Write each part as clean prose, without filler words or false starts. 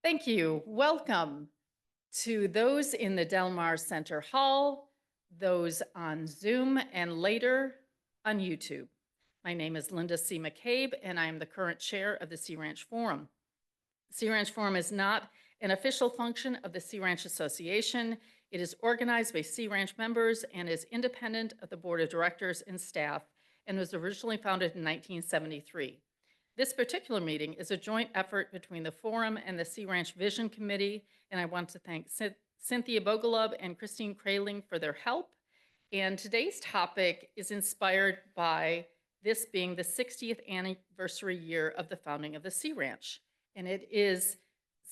Thank you. Welcome to those in the Del Mar Center Hall, those on Zoom, and later on YouTube. My name is Linda C. McCabe, and I am the current chair of the Sea Ranch Forum. The Sea Ranch Forum is not an official function of the Sea Ranch Association. It is organized by Sea Ranch members and is independent of the board of directors and staff, and was originally founded in 1973. This particular meeting is a joint effort between the Forum and the Sea Ranch Vision Committee, and I want to thank Cynthia Bogalub and Christine Kraling for their help. And today's topic is inspired by this being the 60th anniversary year of the founding of the Sea Ranch. And it is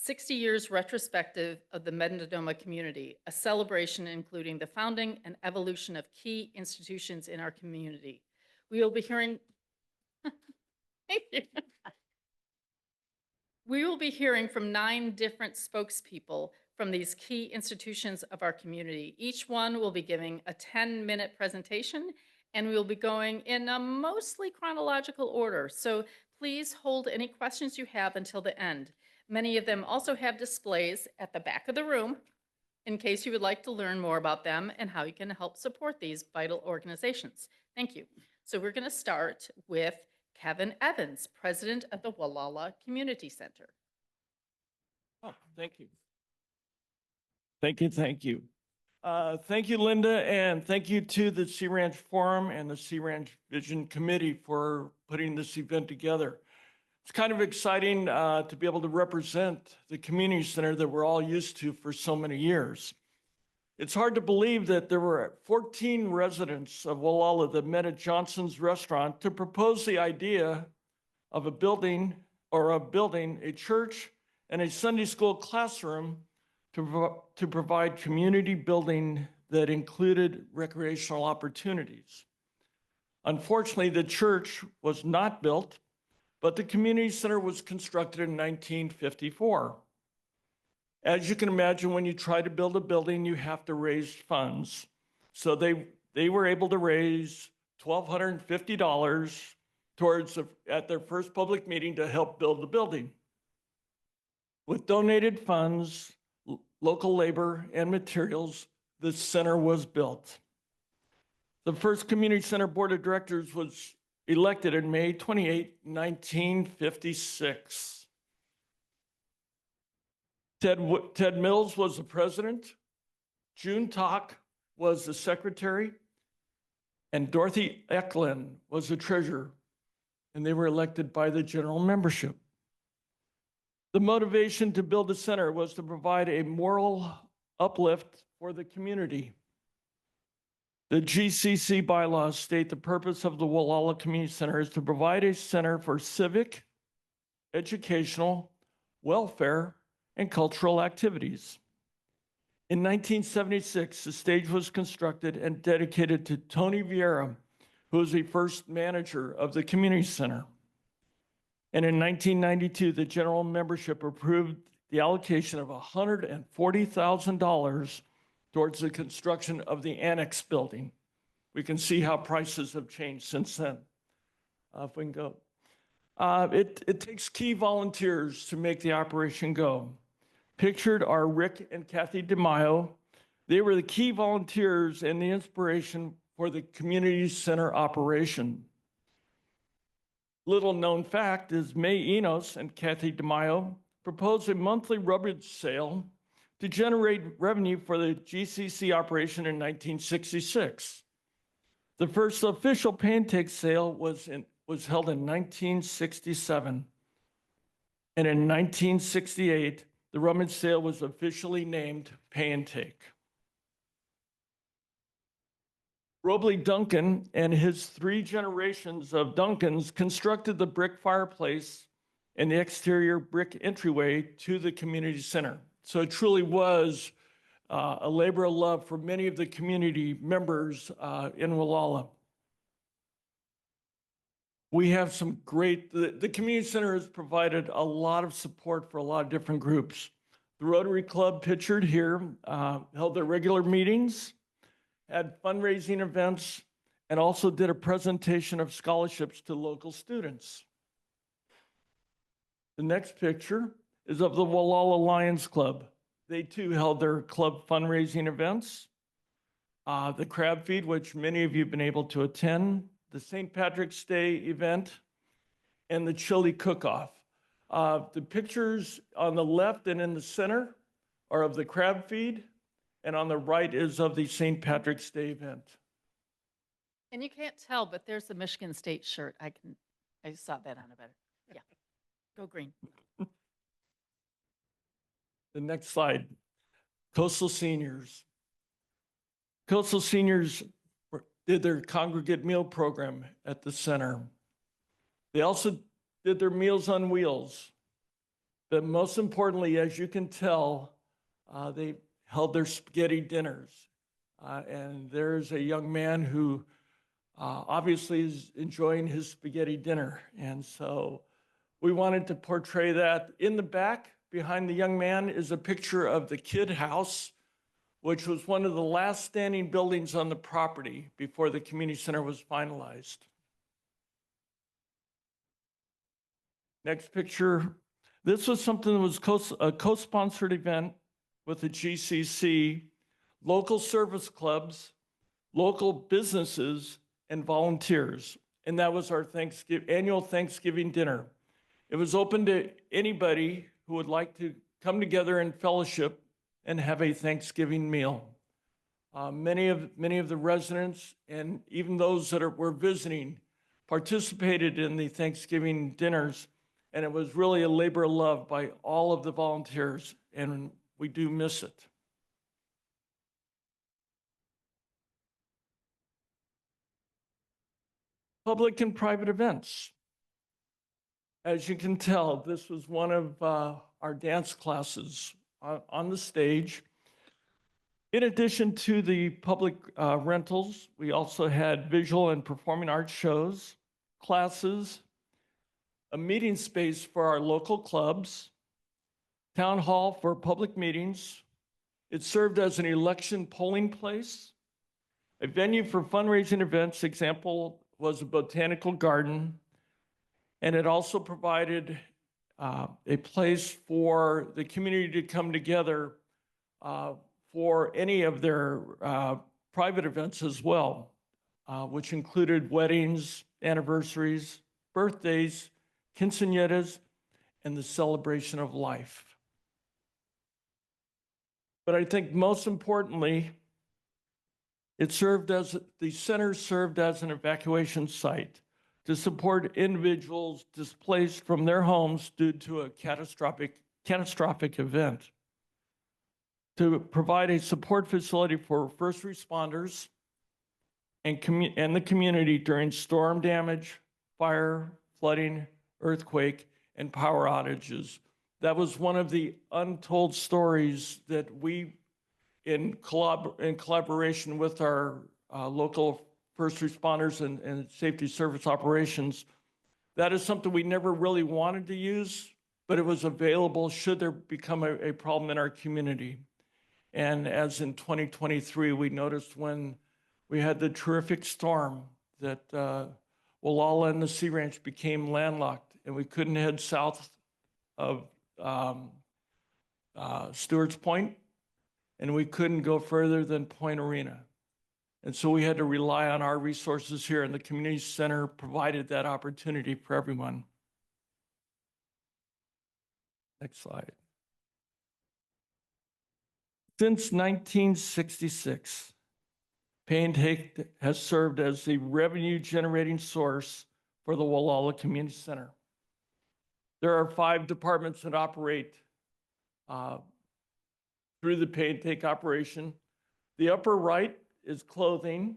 60 years retrospective of the Mendonoma community, a celebration including the founding and evolution of key institutions in our community. We will be hearing We will be hearing from 9 different spokespeople from these key institutions of our community. Each one will be giving a 10-minute presentation, and we will be going in a mostly chronological order. So please hold any questions you have until the end. Many of them also have displays at the back of the room in case you would like to learn more about them and how you can help support these vital organizations. Thank you. So we're going to start with Kevin Evans, president of the Gualala Community Center. Oh, thank you. Thank you. Thank you, Linda, and thank you to the Sea Ranch Forum and the Sea Ranch Vision Committee for putting this event together. It's kind of exciting to be able to represent the community center that we're all used to for so many years. It's hard to believe that there were 14 residents of Gualala that met at Johnson's restaurant to propose the idea of building a church and a Sunday school classroom to provide community building that included recreational opportunities. Unfortunately, the church was not built, but the community center was constructed in 1954. As you can imagine, when you try to build a building, you have to raise funds. So they were able to raise $1,250 at their first public meeting to help build the building. With donated funds, local labor, and materials, the center was built. The first community center board of directors was elected in May 28, 1956. Ted Mills was the president, June Talk was the secretary, and Dorothy Eklund was the treasurer, and they were elected by the general membership. The motivation to build the center was to provide a moral uplift for the community. The GCC bylaws state the purpose of the Gualala Community Center is to provide a center for civic, educational, welfare, and cultural activities. In 1976, the stage was constructed and dedicated to Tony Vieira, who was the first manager of the community center. And in 1992, the general membership approved the allocation of $140,000 towards the construction of the annex building. We can see how prices have changed since then. If we can go. It takes key volunteers to make the operation go. Pictured are Rick and Kathy DeMaio. They were the key volunteers and the inspiration for the community center operation. Little known fact is May Enos and Kathy DeMaio proposed a monthly rummage sale to generate revenue for the GCC operation in 1966. The first official pancake sale was held in 1967. And in 1968, the rummage sale was officially named Pay and Take. Robley Duncan and his 3 generations of Duncans constructed the brick fireplace and the exterior brick entryway to the community center. So it truly was a labor of love for many of the community members in Gualala. We have some great, the community center has provided a lot of support for a lot of different groups. The Rotary Club pictured here held their regular meetings, had fundraising events, and also did a presentation of scholarships to local students. The next picture is of the Gualala Lions Club. They too held their club fundraising events. The crab feed, which many of you have been able to attend, the St. Patrick's Day event, and the chili cook-off. The pictures on the left and in the center are of the crab feed, and on the right is of the St. Patrick's Day event. And you can't tell, but there's the Michigan State shirt. I saw that on it better. Yeah. Go green. The next slide, Coastal Seniors. Coastal Seniors did their congregate meal program at the center. They also did their Meals on Wheels. But most importantly, as you can tell, they held their spaghetti dinners. And there's a young man who obviously is enjoying his spaghetti dinner. And so we wanted to portray that. In the back, behind the young man, is a picture of the Kid House, which was one of the last standing buildings on the property before the community center was finalized. Next picture. This was something that was a co-sponsored event with the GCC, local service clubs, local businesses, and volunteers. And that was our annual Thanksgiving dinner. It was open to anybody who would like to come together in fellowship and have a Thanksgiving meal. Many of the residents and even those that were visiting participated in the Thanksgiving dinners, and it was really a labor of love by all of the volunteers, and we do miss it. Public and private events. As you can tell, this was one of our dance classes on the stage. In addition to the public rentals, we also had visual and performing arts shows, classes, a meeting space for our local clubs, town hall for public meetings. It served as an election polling place, a venue for fundraising events. Example was a botanical garden, and it also provided a place for the community to come together for any of their private events as well, which included weddings, anniversaries, birthdays, quinceañeras, and the celebration of life. But I think most importantly, the center served as an evacuation site to support individuals displaced from their homes due to a catastrophic event, to provide a support facility for first responders and the community during storm damage, fire, flooding, earthquake, and power outages. That was one of the untold stories that we, in collaboration with our local first responders and safety service operations, that is something we never really wanted to use, but it was available should there become a problem in our community. And as in 2023, we noticed when we had the terrific storm that Gualala and the Sea Ranch became landlocked, and we couldn't head south of Stewart's Point, and we couldn't go further than Point Arena. And so we had to rely on our resources here, and the community center provided that opportunity for everyone. Next slide. Since 1966, Pay and Take has served as the revenue-generating source for the Gualala Community Center. There are 5 departments that operate through the Pay and Take operation. The upper right is clothing.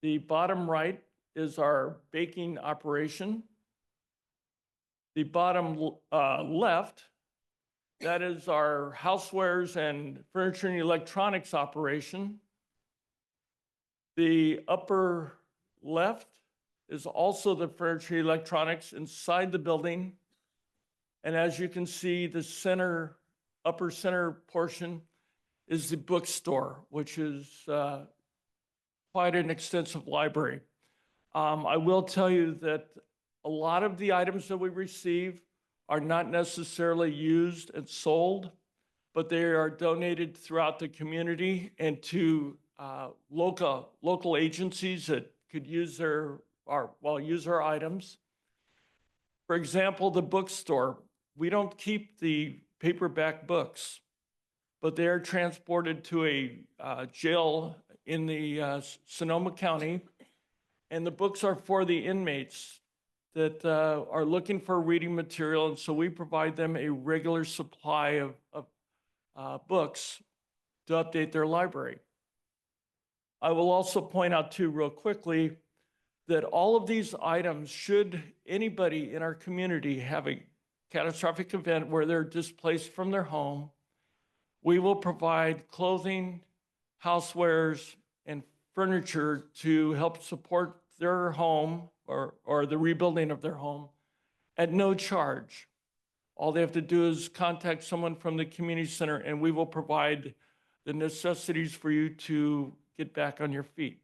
The bottom right is our baking operation. The bottom left, that is our housewares and furniture and electronics operation. The upper left is also the furniture and electronics inside the building. And as you can see, the upper center portion is the bookstore, which is quite an extensive library. I will tell you that a lot of the items that we receive are not necessarily used and sold, but they are donated throughout the community and to local agencies that could use use our items. For example, the bookstore, we don't keep the paperback books, but they are transported to a jail in the Sonoma County, and the books are for the inmates that are looking for reading material, and so we provide them a regular supply of books to update their library. I will also point out too, real quickly, that all of these items, should anybody in our community have a catastrophic event where they're displaced from their home, we will provide clothing, housewares, and furniture to help support their home or the rebuilding of their home at no charge. All they have to do is contact someone from the community center, and we will provide the necessities for you to get back on your feet.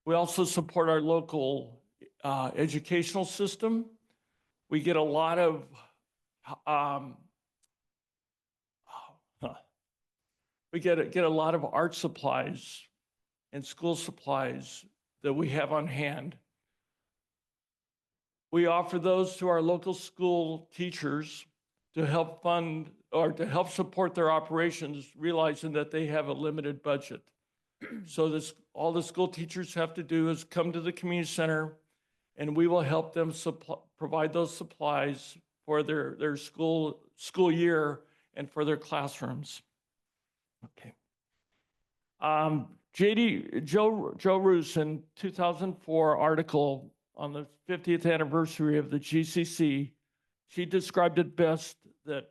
We also support our local educational system. We get a lot of we get a lot of art supplies and school supplies that we have on hand. We offer those to our local school teachers to help fund or to help support their operations, realizing that they have a limited budget. So all the school teachers have to do is come to the community center, and we will help them provide those supplies for their school year and for their classrooms. Okay. Joe Roos in 2004 article on the 50th anniversary of the GCC, she described it best that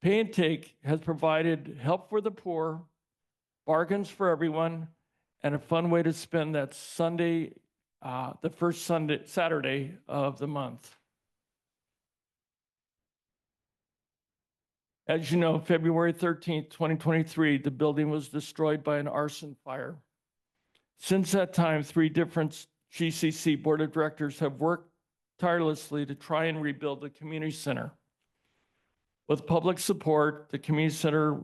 Pay and Take has provided help for the poor, bargains for everyone, and a fun way to spend that Sunday, the first Saturday of the month. As you know, February 13th, 2023, the building was destroyed by an arson fire. Since that time, 3 different GCC board of directors have worked tirelessly to try and rebuild the community center. With public support, the community center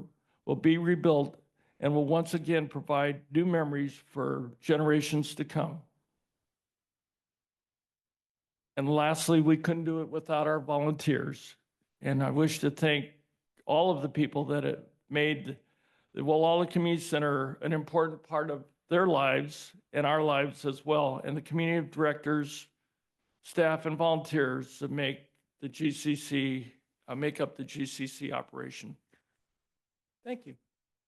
will be rebuilt and will once again provide new memories for generations to come. And lastly, we couldn't do it without our volunteers. And I wish to thank all of the people that have made the Gualala Community Center an important part of their lives and our lives as well, and the community of directors, staff, and volunteers that make the GCC, make up the GCC operation. Thank you.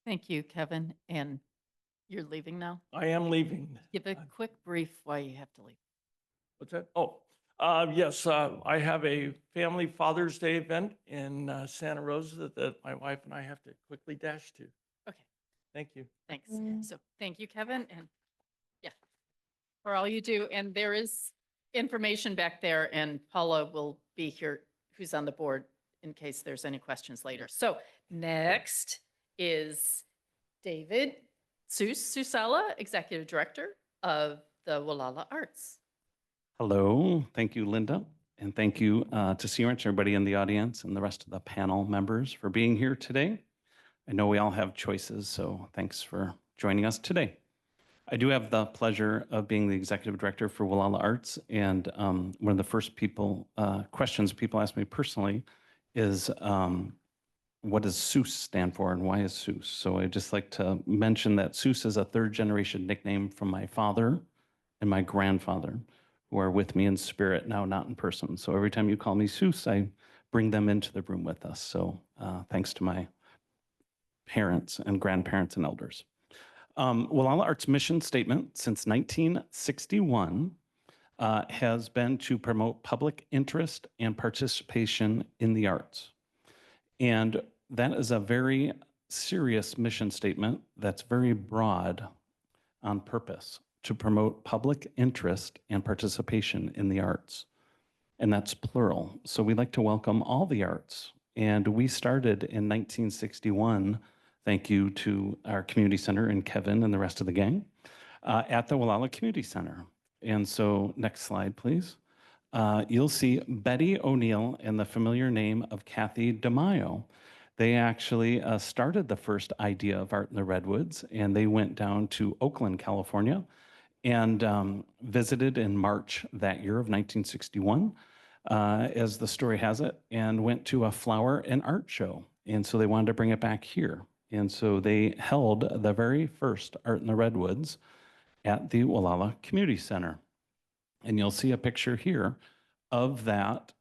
Thank you, Kevin. And you're leaving now? I am leaving. Give a quick brief why you have to leave. What's that? Oh, yes, I have a family Father's Day event in Santa Rosa that my wife and I have to quickly dash to. Okay. Thank you. Thanks. So thank you, Kevin. And yeah, for all you do. And there is information back there, and Paula will be here, who's on the board, in case there's any questions later. So next is David Susala, Executive Director of the Gualala Arts. Hello, thank you, Linda, and thank you to Sea Ranch, everybody in the audience, and the rest of the panel members for being here today. I know we all have choices, so thanks for joining us today. I do have the pleasure of being the Executive Director for Gualala Arts, and one of the first questions people ask me personally is, what does SUS stand for, and why is SUS? So I'd just like to mention that SUS is a 3rd-generation nickname from my father and my grandfather, who are with me in spirit now, not in person. So every time you call me SUS, I bring them into the room with us. So thanks to my parents and grandparents and elders. Gualala Arts mission statement since 1961 has been to promote public interest and participation in the arts. And that is a very serious mission statement that's very broad on purpose, to promote public interest and participation in the arts. And that's plural. So we'd like to welcome all the arts. And we started in 1961, thank you to our community center and Kevin and the rest of the gang, at the Gualala Community Center. And so next slide, please. you'll see Betty O'Neill and the familiar name of Kathy DeMaio. They actually started the first idea of Art in the Redwoods, and they went down to Oakland, California, and visited in March that year of 1961, as the story has it, and went to a flower and art show. And so they wanted to bring it back here. And so they held the very first Art in the Redwoods at the Gualala Community Center. And you'll see a picture here of that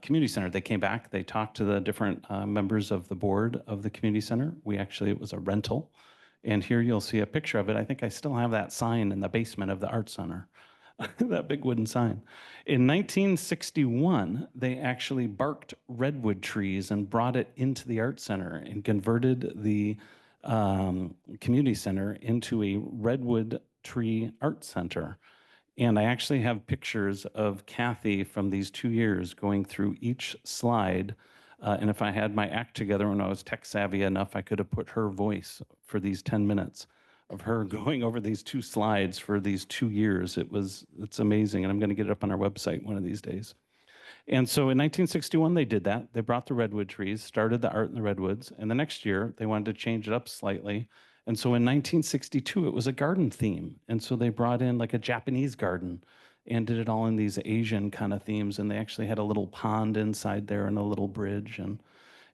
community center. They came back, they talked to the different members of the board of the community center. It was a rental. And here you'll see a picture of it. I think I still have that sign in the basement of the art center, that big wooden sign. In 1961, they actually barked redwood trees and brought it into the art center and converted the community center into a redwood tree art center. And I actually have pictures of Kathy from these 2 years going through each slide. And if I had my act together when I was tech savvy enough, I could have put her voice for these 10 minutes of her going over these 2 slides for these 2 years. It's amazing. And I'm going to get it up on our website one of these days. And so in 1961, they did that. They brought the redwood trees, started the Art in the Redwoods. And the next year, they wanted to change it up slightly. And so in 1962, it was a garden theme. And so they brought in like a Japanese garden and did it all in these Asian kind of themes. And they actually had a little pond inside there and a little bridge.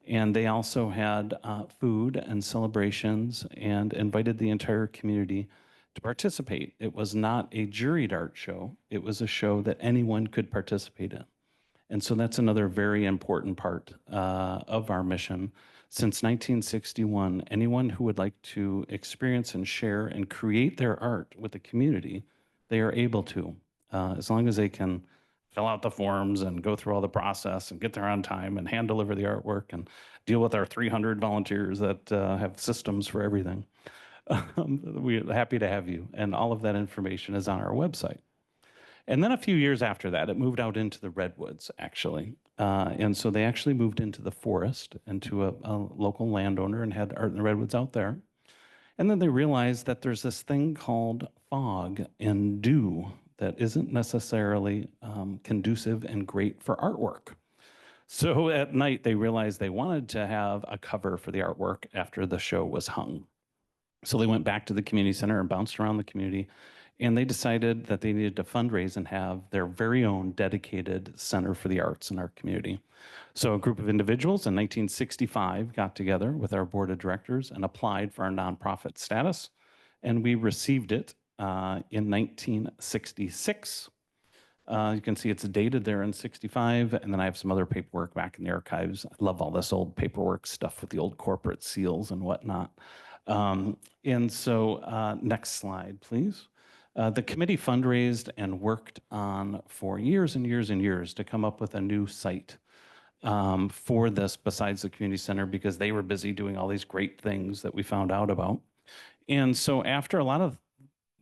And they also had food and celebrations and invited the entire community to participate. It was not a juried art show. It was a show that anyone could participate in. And so that's another very important part of our mission. Since 1961, anyone who would like to experience and share and create their art with the community, they are able to, as long as they can fill out the forms and go through all the process and get there on time and hand deliver the artwork and deal with our 300 volunteers that have systems for everything. We're happy to have you. And all of that information is on our website. And then a few years after that, it moved out into the redwoods, actually. And so they actually moved into the forest, into a local landowner, and had Art in the Redwoods out there. And then they realized that there's this thing called fog and dew that isn't necessarily conducive and great for artwork. So at night, they realized they wanted to have a cover for the artwork after the show was hung. So they went back to the community center and bounced around the community. And they decided that they needed to fundraise and have their very own dedicated Center for the Arts in our community. So a group of individuals in 1965 got together with our board of directors and applied for our nonprofit status. And we received it in 1966. You can see it's dated there in 65. And then I have some other paperwork back in the archives. I love all this old paperwork stuff with the old corporate seals and whatnot. And so next slide, please. The committee fundraised and worked on for years and years and years to come up with a new site for this besides the community center, because they were busy doing all these great things that we found out about. And so after a lot of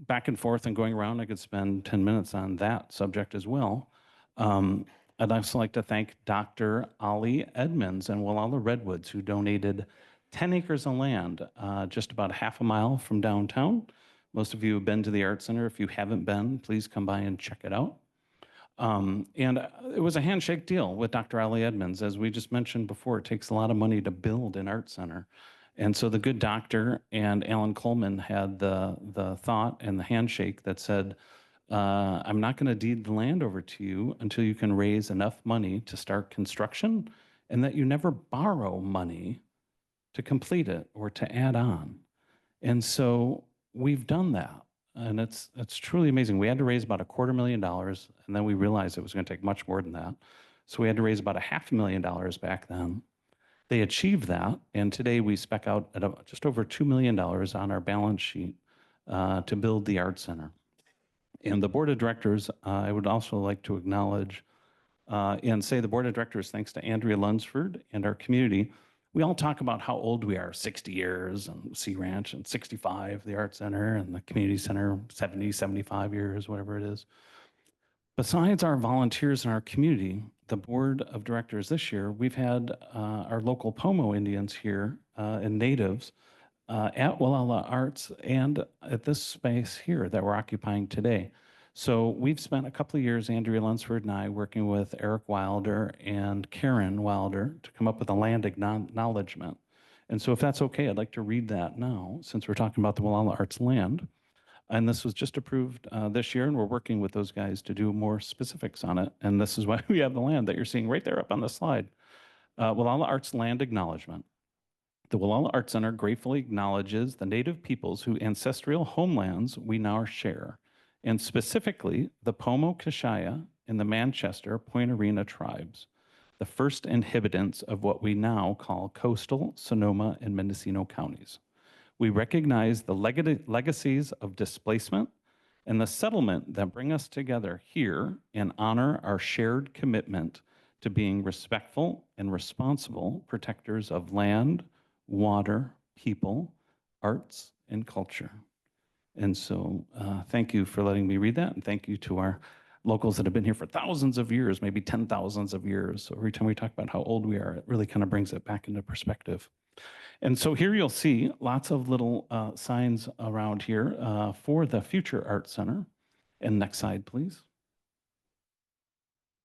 back and forth and going around, I could spend 10 minutes on that subject as well. I'd also like to thank Dr. Ali Edmonds and Gualala Redwoods, who donated 10 acres of land just about half a mile from downtown. Most of you have been to the Art Center. If you haven't been, please come by and check it out. And it was a handshake deal with Dr. Ali Edmonds. As we just mentioned before, it takes a lot of money to build an art center. And so the good doctor and Alan Coleman had the thought and the handshake that said, I'm not going to deed the land over to you until you can raise enough money to start construction, and that you never borrow money to complete it or to add on. And so we've done that, and it's truly amazing. We had to raise about $250,000, and then we realized it was going to take much more than that. So we had to raise about $500,000 back then. They achieved that, and today we spec out at just over $2 million on our balance sheet to build the Art Center. And the board of directors, I would also like to acknowledge and say the board of directors, thanks to Andrea Lunsford and our community, we all talk about how old we are, 60 years, and Sea Ranch, and 65, the Art Center, and the Community Center, 70, 75 years, whatever it is. Besides our volunteers in our community, the board of directors this year, we've had our local Pomo Indians here and natives at Gualala Arts and at this space here that we're occupying today. So we've spent a couple of years, Andrea Lunsford and I, working with Eric Wilder and Karen Wilder to come up with a land acknowledgement. And so if that's okay, I'd like to read that now, since we're talking about the Gualala Arts land. And this was just approved this year, and we're working with those guys to do more specifics on it. And this is why we have the land that you're seeing right there up on the slide. Gualala Arts Land Acknowledgement. The Gualala Arts Center gratefully acknowledges the Native peoples whose ancestral homelands we now share, and specifically the Pomo Kashaya and the Manchester Point Arena tribes, the first inhabitants of what we now call coastal Sonoma and Mendocino counties. We recognize the legacies of displacement and the settlement that bring us together here and honor our shared commitment to being respectful and responsible protectors of land, water, people, arts, and culture. And so thank you for letting me read that, and thank you to our locals that have been here for thousands of years, maybe 10,000s of years. So every time we talk about how old we are, it really kind of brings it back into perspective. And so here you'll see lots of little signs around here for the Future Arts Center. And next slide, please.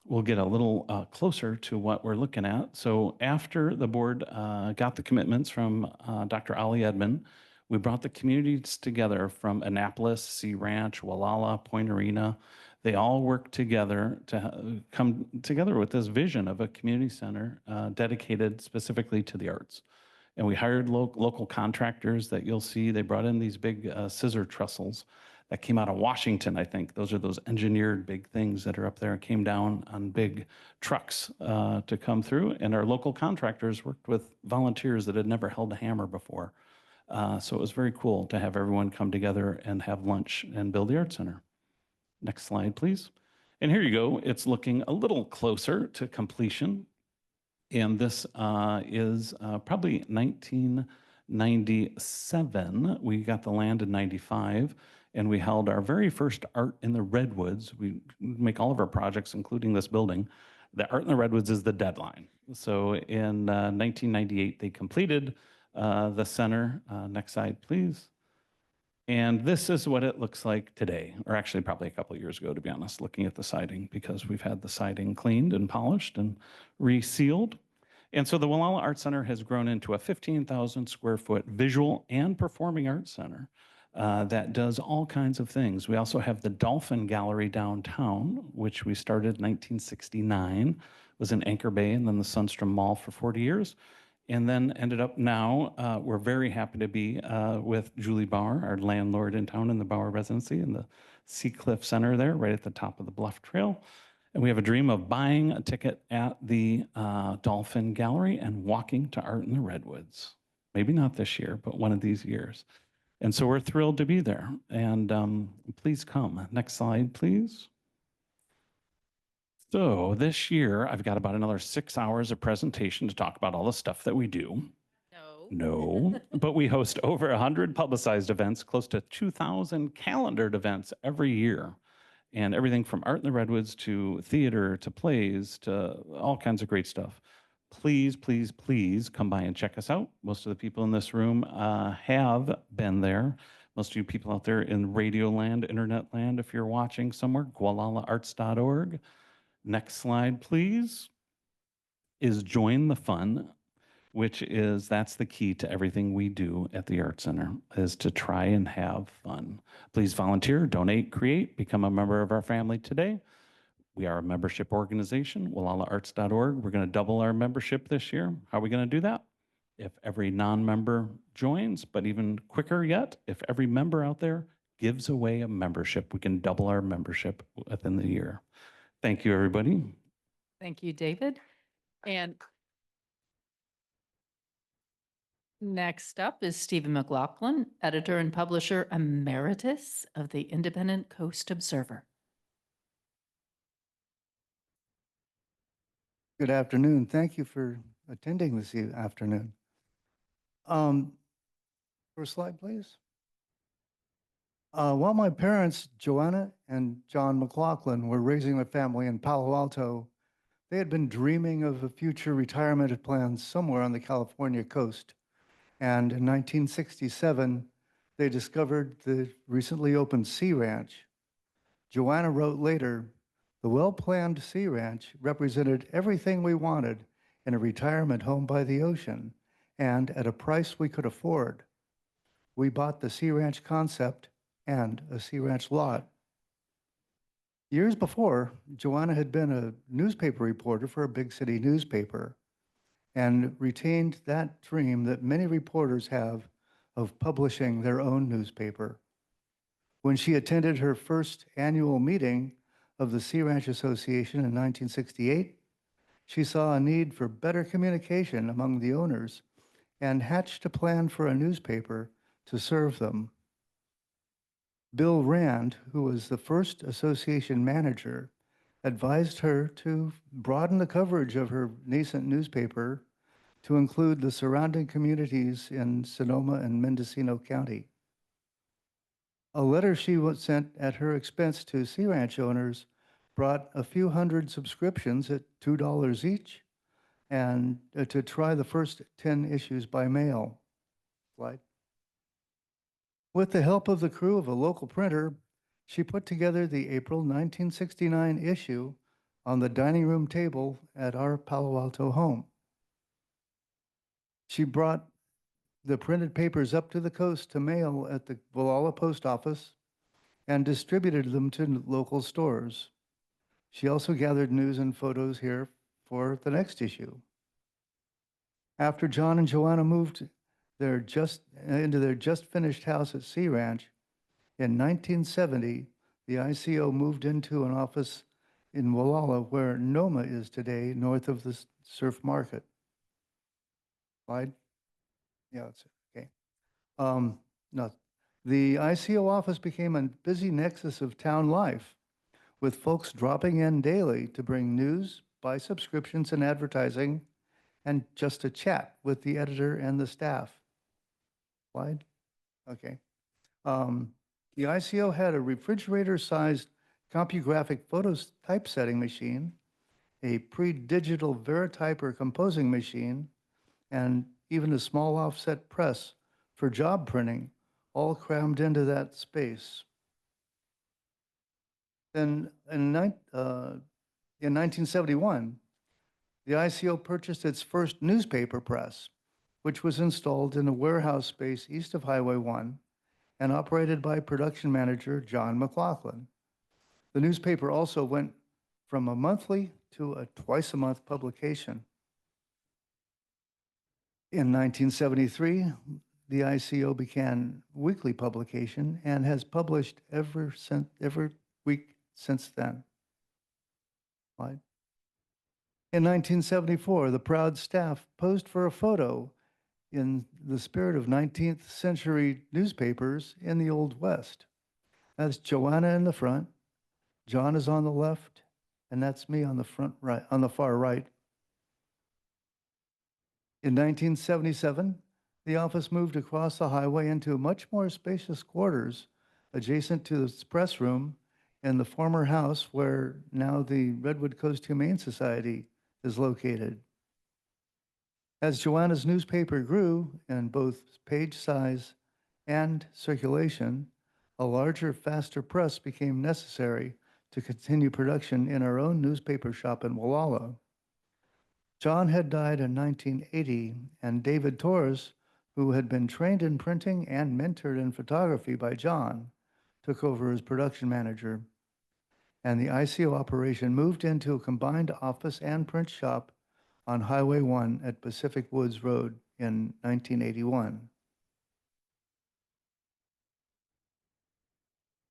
We'll get a little closer to what we're looking at. So after the board got the commitments from Dr. Ali Edmond, we brought the communities together from Annapolis, Sea Ranch, Gualala, Point Arena. They all worked together to come together with this vision of a community center dedicated specifically to the arts. And we hired local contractors that you'll see. They brought in these big scissor trestles that came out of Washington, I think. Those are those engineered big things that are up there. It came down on big trucks to come through. And our local contractors worked with volunteers that had never held a hammer before. So it was very cool to have everyone come together and have lunch and build the Art Center. Next slide, please. And here you go. It's looking a little closer to completion. And this is probably 1997. We got the land in 95, and we held our very first Art in the Redwoods. We make all of our projects, including this building. The Art in the Redwoods is the deadline. So in 1998, they completed the center. Next slide, please. And this is what it looks like today, or actually probably a couple of years ago, to be honest, looking at the siding, because we've had the siding cleaned and polished and resealed. And so the Gualala Arts Center has grown into a 15,000 square foot visual and performing arts center that does all kinds of things. We also have the Dolphin Gallery downtown, which we started in 1969, was in Anchor Bay and then the Sunstrom Mall for 40 years. And then ended up now, we're very happy to be with Julie Bauer, our landlord in town in the Bauer Residency in the Sea Cliff Center there, right at the top of the Bluff Trail. And we have a dream of buying a ticket at the Dolphin Gallery and walking to Art in the Redwoods. Maybe not this year, but one of these years. And so we're thrilled to be there. And please come. Next slide, please. So this year, I've got about another 6 hours of presentation to talk about all the stuff that we do. No, but we host over 100 publicized events, close to 2,000 calendared events every year. And everything from Art in the Redwoods to theater to plays to all kinds of great stuff. Please, please, please come by and check us out. Most of the people in this room have been there. Most of you people out there in radio land, internet land, if you're watching somewhere, gualalaarts.org. Next slide, please, is join the fun, which is, that's the key to everything we do at the Art Center, is to try and have fun. Please volunteer, donate, create, become a member of our family today. We are a membership organization, gualalaarts.org. We're going to double our membership this year. How are we going to do that? If every non-member joins, but even quicker yet, if every member out there gives away a membership, we can double our membership within the year. Thank you, everybody. Thank you, David. And next up is Stephen McLaughlin, editor and publisher emeritus of the Independent Coast Observer. Good afternoon. Thank you for attending this afternoon. First slide, please. While my parents, Joanna and John McLaughlin, were raising their family in Palo Alto, they had been dreaming of a future retirement plan somewhere on the California coast. And in 1967, they discovered the recently opened Sea Ranch. Joanna wrote later, "The well-planned Sea Ranch represented everything we wanted in a retirement home by the ocean and at a price we could afford. We bought the Sea Ranch concept and a Sea Ranch lot." Years before, Joanna had been a newspaper reporter for a big city newspaper and retained that dream that many reporters have of publishing their own newspaper. When she attended her first annual meeting of the Sea Ranch Association in 1968, she saw a need for better communication among the owners and hatched a plan for a newspaper to serve them. Bill Rand, who was the first association manager, advised her to broaden the coverage of her nascent newspaper to include the surrounding communities in Sonoma and Mendocino County. A letter she was sent at her expense to Sea Ranch owners brought a few hundred subscriptions at $2 each and to try the first 10 issues by mail. Slide. With the help of the crew of a local printer, she put together the April 1969 issue on the dining room table at our Palo Alto home. She brought the printed papers up to the coast to mail at the Gualala post office and distributed them to local stores. She also gathered news and photos here for the next issue. After John and Joanna moved into their just finished house at Sea Ranch, in 1970, the ICO moved into an office in Gualala where Noma is today, north of the Surf Market. Slide. Yeah, that's it. Okay. No, the ICO office became a busy nexus of town life, with folks dropping in daily to bring news, buy subscriptions and advertising, and just to chat with the editor and the staff. Slide. Okay. The ICO had a refrigerator-sized CompuGraphic photo typesetting machine, a pre-digital Verityper composing machine, and even a small offset press for job printing, all crammed into that space. Then in 1971, the ICO purchased its first newspaper press, which was installed in a warehouse space east of Highway 1 and operated by production manager John McLaughlin. The newspaper also went from a monthly to a twice-a-month publication. In 1973, the ICO began weekly publication and has published every week since then. Slide. In 1974, the proud staff posed for a photo in the spirit of 19th century newspapers in the Old West. That's Joanna in the front, John is on the left, and that's me on the far right. In 1977, the office moved across the highway into much more spacious quarters adjacent to the press room in the former house where now the Redwood Coast Humane Society is located. As Joanna's newspaper grew in both page size and circulation, a larger, faster press became necessary to continue production in our own newspaper shop in Gualala. John had died in 1980, and David Torres, who had been trained in printing and mentored in photography by John, took over as production manager. And the ICO operation moved into a combined office and print shop on Highway 1 at Pacific Woods Road in 1981.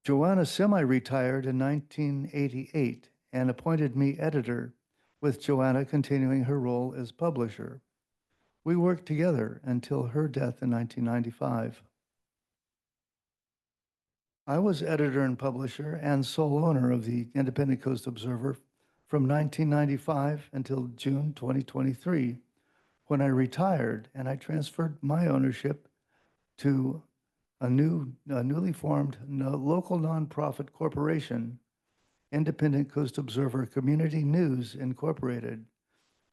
Joanna semi-retired in 1988 and appointed me editor, with Joanna continuing her role as publisher. We worked together until her death in 1995. I was editor and publisher and sole owner of the Independent Coast Observer from 1995 until June 2023, when I retired and I transferred my ownership to a newly formed local nonprofit corporation, Independent Coast Observer Community News Incorporated,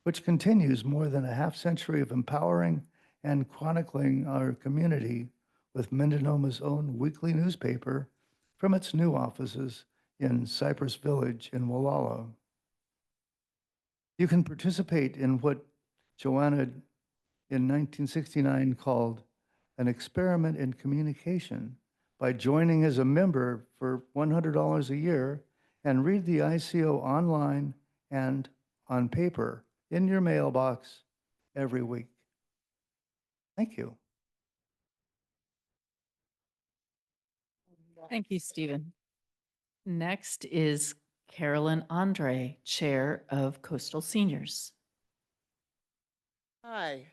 which continues more than a half century of empowering and chronicling our community with Mendonoma's own weekly newspaper from its new offices in Cypress Village in Gualala. You can participate in what Joanna in 1969 called an experiment in communication by joining as a member for $100 a year and read the ICO online and on paper in your mailbox every week. Thank you. Thank you, Stephen. Next is Carolyn André, Chair of Coastal Seniors. Hi.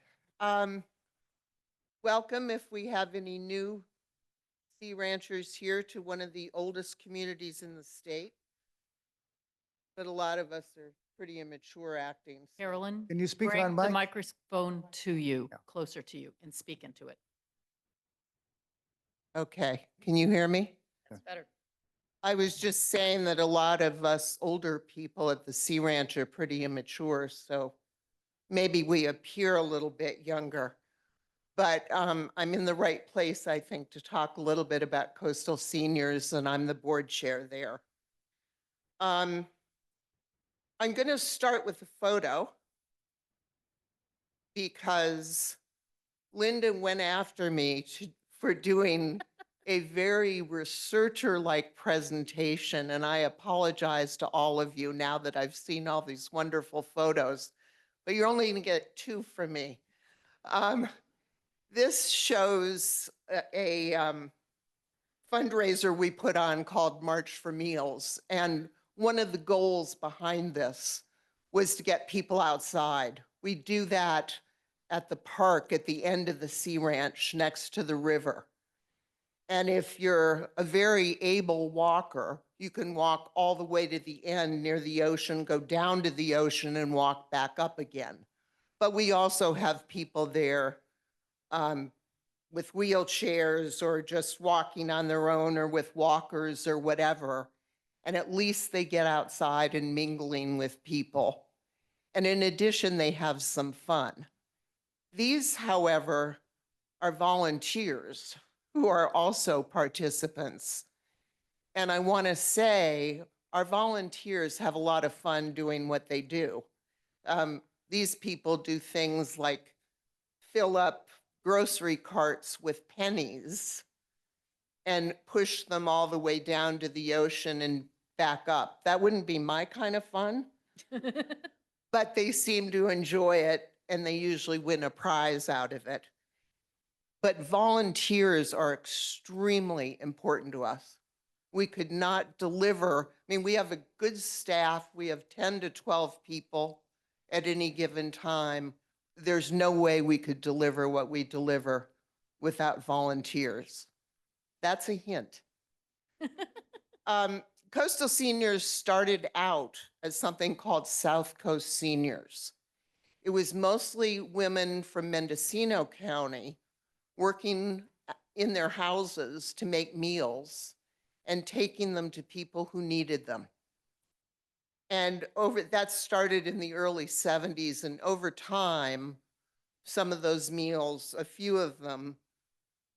Welcome if we have any new Sea Ranchers here to one of the oldest communities in the state. But a lot of us are pretty immature acting. so- Carolyn, Can you speak bring on the mic? microphone to you, Yeah. closer to you, and speak into it. Okay, can you hear me? That's better. I was just saying that a lot of us older people at the Sea Ranch are pretty immature, so maybe we appear a little bit younger. But I'm in the right place, I think, to talk a little bit about Coastal Seniors, and I'm the board chair there. I'm going to start with a photo because Linda went after me for doing a very researcher-like presentation, and I apologize to all of you now that I've seen all these wonderful photos, but you're only going to get 2 from me. This shows a fundraiser we put on called March for Meals. And one of the goals behind this was to get people outside. We do that at the park at the end of the Sea Ranch next to the river. And if you're a very able walker, you can walk all the way to the end near the ocean, go down to the ocean and walk back up again. But we also have people there with wheelchairs or just walking on their own or with walkers or whatever. And at least they get outside and mingling with people. And in addition, they have some fun. These, however, are volunteers who are also participants. And I want to say our volunteers have a lot of fun doing what they do. These people do things like fill up grocery carts with pennies and push them all the way down to the ocean and back up. That wouldn't be my kind of fun, but they seem to enjoy it and they usually win a prize out of it. But volunteers are extremely important to us. We could not deliver. I mean, we have a good staff. We have 10 to 12 people at any given time. There's no way we could deliver what we deliver without volunteers. That's a hint. Coastal Seniors started out as something called South Coast Seniors. It was mostly women from Mendocino County working in their houses to make meals and taking them to people who needed them. And that started in the early 70s, and over time, some of those meals, a few of them,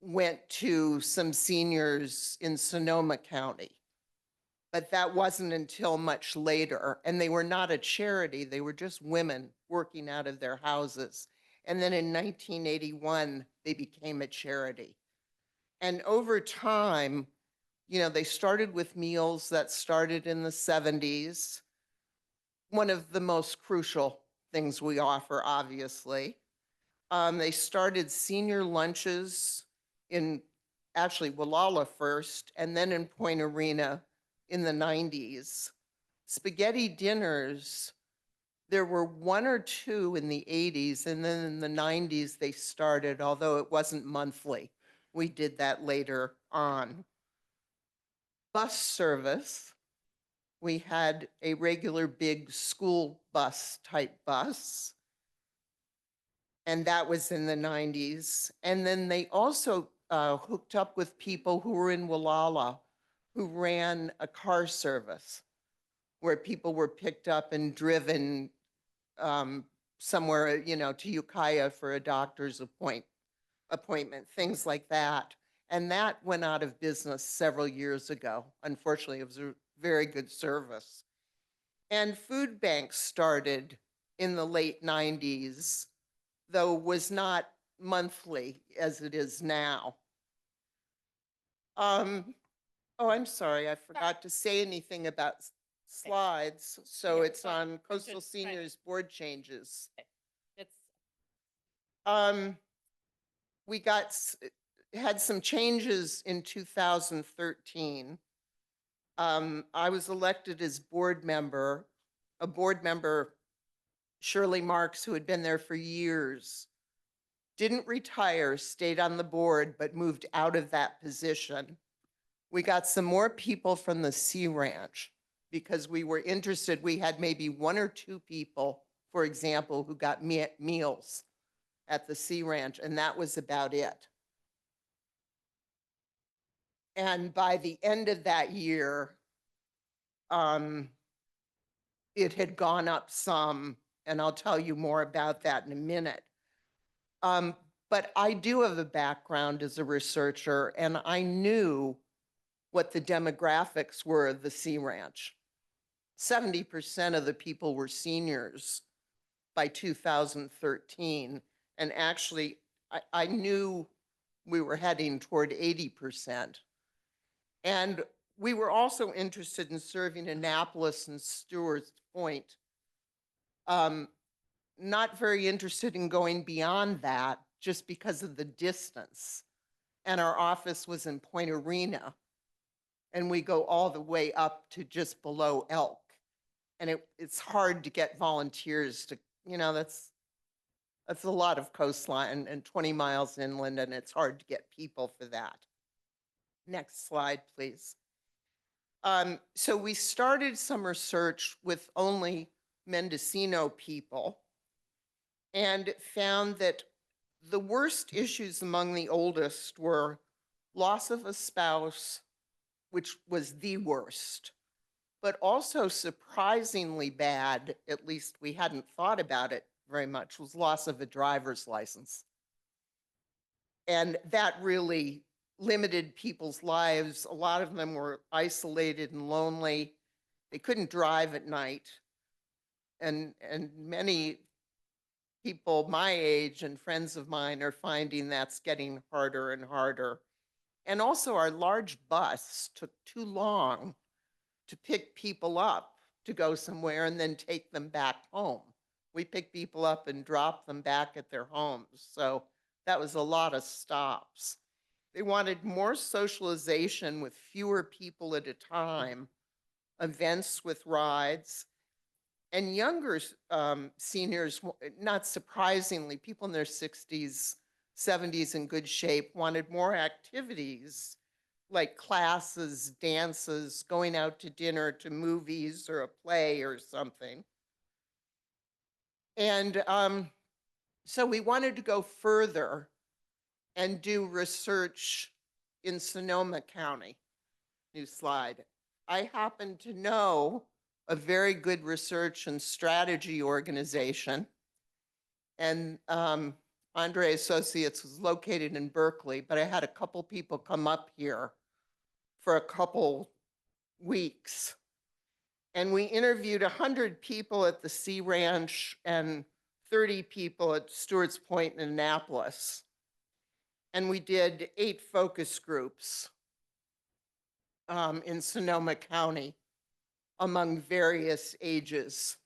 went to some seniors in Sonoma County. But that wasn't until much later, and they were not a charity, they were just women working out of their houses. And then in 1981, they became a charity. And over time, you know, they started with meals that started in the 70s. One of the most crucial things we offer, obviously. They started senior lunches in actually Gualala first, and then in Point Arena in the 90s. Spaghetti dinners, there were 1 or 2 in the 80s, and then in the 90s they started, although it wasn't monthly. We did that later on. Bus service, we had a regular big school bus type bus, and that was in the 90s. And then they also hooked up with people who were in Gualala who ran a car service where people were picked up and driven somewhere, you know, to Ukiah for a doctor's appointment, things like that. And that went out of business several years ago. Unfortunately, it was very good service. And food banks started in the late 90s, though was not monthly as it is now. Oh, I'm sorry, I forgot to say anything about slides. So Yeah, it's fine. on I'm coastal just trying to- seniors board changes. It's, We had some changes in 2013. I was elected as board member, a board member, Shirley Marks, who had been there for years, didn't retire, stayed on the board, but moved out of that position. We got some more people from the Sea Ranch because we were interested. We had maybe 1 or 2 people, for example, who got meals at the Sea Ranch, and that was about it. And by the end of that year, it had gone up some, and I'll tell you more about that in a minute. But I do have a background as a researcher, and I knew what the demographics were of the Sea Ranch. 70% of the people were seniors by 2013. And actually, I knew we were heading toward 80%. And we were also interested in serving Annapolis and Stewart's Point. Not very interested in going beyond that just because of the distance. And our office was in Point Arena, and we go all the way up to just below Elk. And it's hard to get volunteers to, that's a lot of coastline and 20 miles inland, and it's hard to get people for that. Next slide, please. So we started some research with only Mendocino people and found that the worst issues among the oldest were loss of a spouse, which was the worst, but also surprisingly bad, at least we hadn't thought about it very much, was loss of a driver's license. And that really limited people's lives. A lot of them were isolated and lonely. They couldn't drive at night. And many people my age and friends of mine are finding that's getting harder and harder. And also our large bus took too long to pick people up to go somewhere and then take them back home. We pick people up and drop them back at their homes. So that was a lot of stops. They wanted more socialization with fewer people at a time, events with rides, and younger seniors, not surprisingly, people in their 60s, 70s in good shape, wanted more activities like classes, dances, going out to dinner, to movies or a play or something. And so we wanted to go further and do research in Sonoma County. New slide. I happen to know a very good research and strategy organization. And André Associates was located in Berkeley, but I had a couple people come up here for a couple weeks. And we interviewed 100 people at the Sea Ranch and 30 people at Stewart's Point in Annapolis. And we did 8 focus groups in Sonoma County among various ages.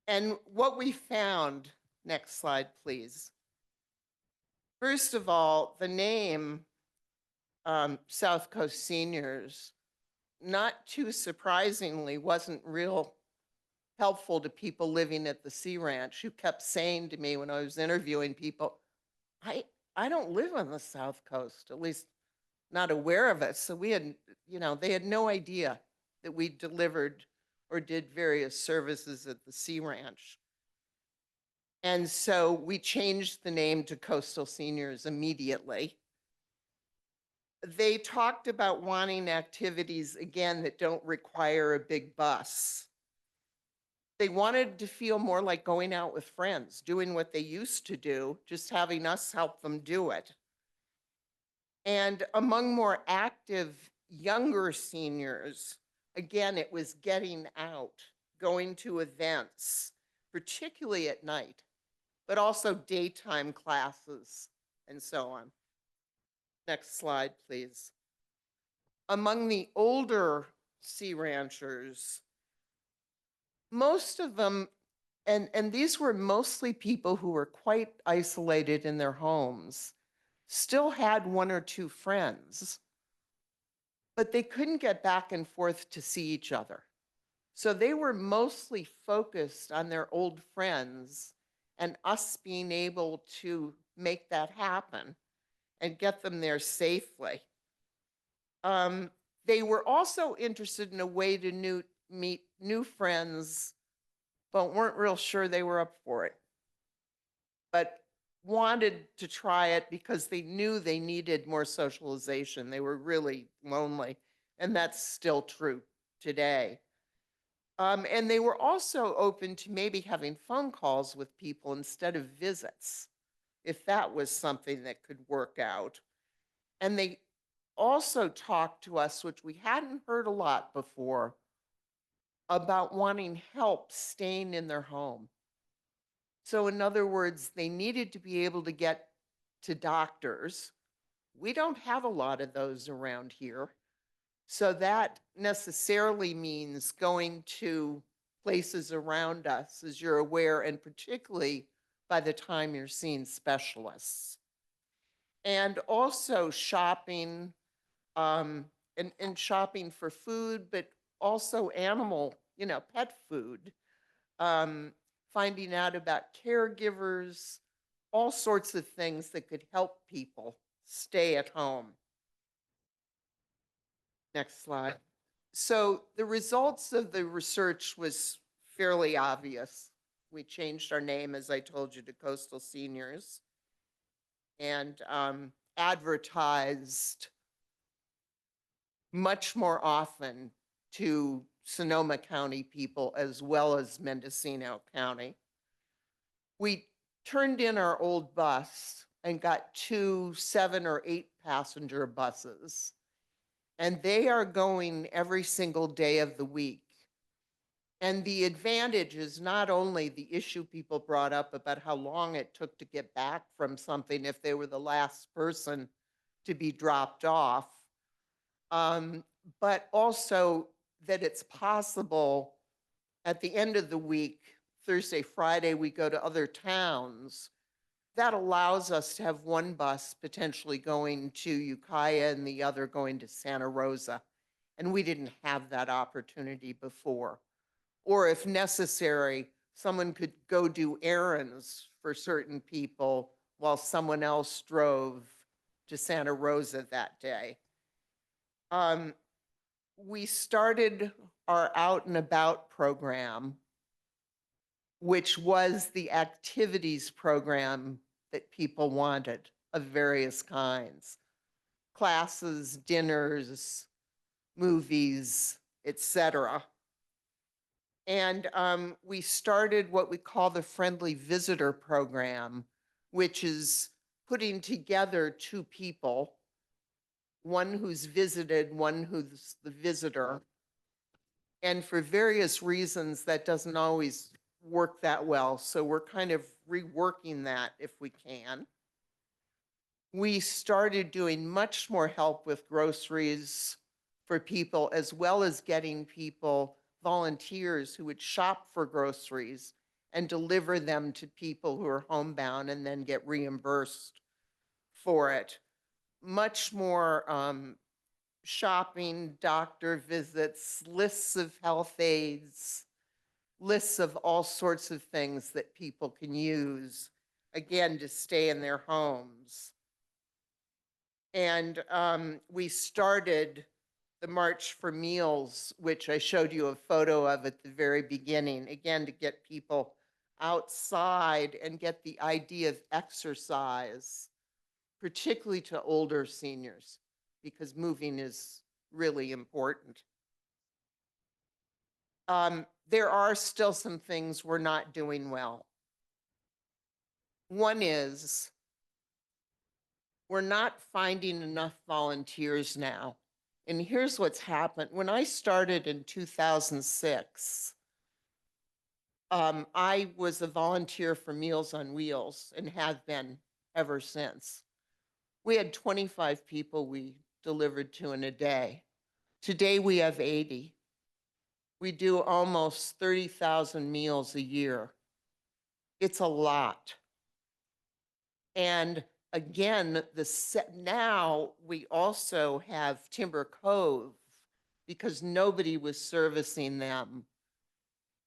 And what we found, next slide, please. First of all, the name South Coast Seniors, not too surprisingly, wasn't real helpful to people living at the Sea Ranch, who kept saying to me when I was interviewing people, I don't live on the South Coast, at least not aware of it. So we had, they had no idea that we delivered or did various services at the Sea Ranch. And so we changed the name to Coastal Seniors immediately. They talked about wanting activities, again, that don't require a big bus. They wanted to feel more like going out with friends, doing what they used to do, just having us help them do it. And among more active younger seniors, again, it was getting out, going to events, particularly at night, but also daytime classes and so on. Next slide, please. Among the older sea ranchers, most of them, and these were mostly people who were quite isolated in their homes, still had one or two friends, but they couldn't get back and forth to see each other. So they were mostly focused on their old friends and us being able to make that happen and get them there safely. They were also interested in a way to meet new friends, but weren't real sure they were up for it. But wanted to try it because they knew they needed more socialization. They were really lonely, and that's still true today. And they were also open to maybe having phone calls with people instead of visits, if that was something that could work out. And they also talked to us, which we hadn't heard a lot before, about wanting help staying in their home. So in other words, they needed to be able to get to doctors. We don't have a lot of those around here. So that necessarily means going to places around us, as you're aware, and particularly by the time you're seeing specialists. And also shopping, and shopping for food, but also animal, pet food. Finding out about caregivers, all sorts of things that could help people stay at home. Next slide. So the results of the research was fairly obvious. We changed our name, as I told you, to Coastal Seniors, and advertised much more often to Sonoma County people as well as Mendocino County. We turned in our old bus and got 2 7 or 8 passenger buses. And they are going every single day of the week. And the advantage is not only the issue people brought up about how long it took to get back from something if they were the last person to be dropped off, but also that it's possible at the end of the week, Thursday, Friday, we go to other towns. That allows us to have one bus potentially going to Ukiah and the other going to Santa Rosa. And we didn't have that opportunity before. Or if necessary, someone could go do errands for certain people while someone else drove to Santa Rosa that day. We started our Out and About program, which was the activities program that people wanted of various kinds. Classes, dinners, movies, etc. And we started what we call the Friendly Visitor Program, which is putting together 2 people, one who's visited, one who's the visitor. And for various reasons, that doesn't always work that well. So we're kind of reworking that if we can. We started doing much more help with groceries for people, as well as getting people, volunteers who would shop for groceries and deliver them to people who are homebound and then get reimbursed for it. Much more shopping, doctor visits, lists of health aids, lists of all sorts of things that people can use, again, to stay in their homes. And we started the March for Meals, which I showed you a photo of at the very beginning, again, to get people outside and get the idea of exercise, particularly to older seniors, because moving is really important. There are still some things we're not doing well. One is we're not finding enough volunteers now And here's what's happened. When I started in 2006, I was a volunteer for Meals on Wheels and have been ever since. We had 25 people we delivered to in a day. Today we have 80. We do almost 30,000 meals a year. It's a lot. And again, now we also have Timber Cove because nobody was servicing them.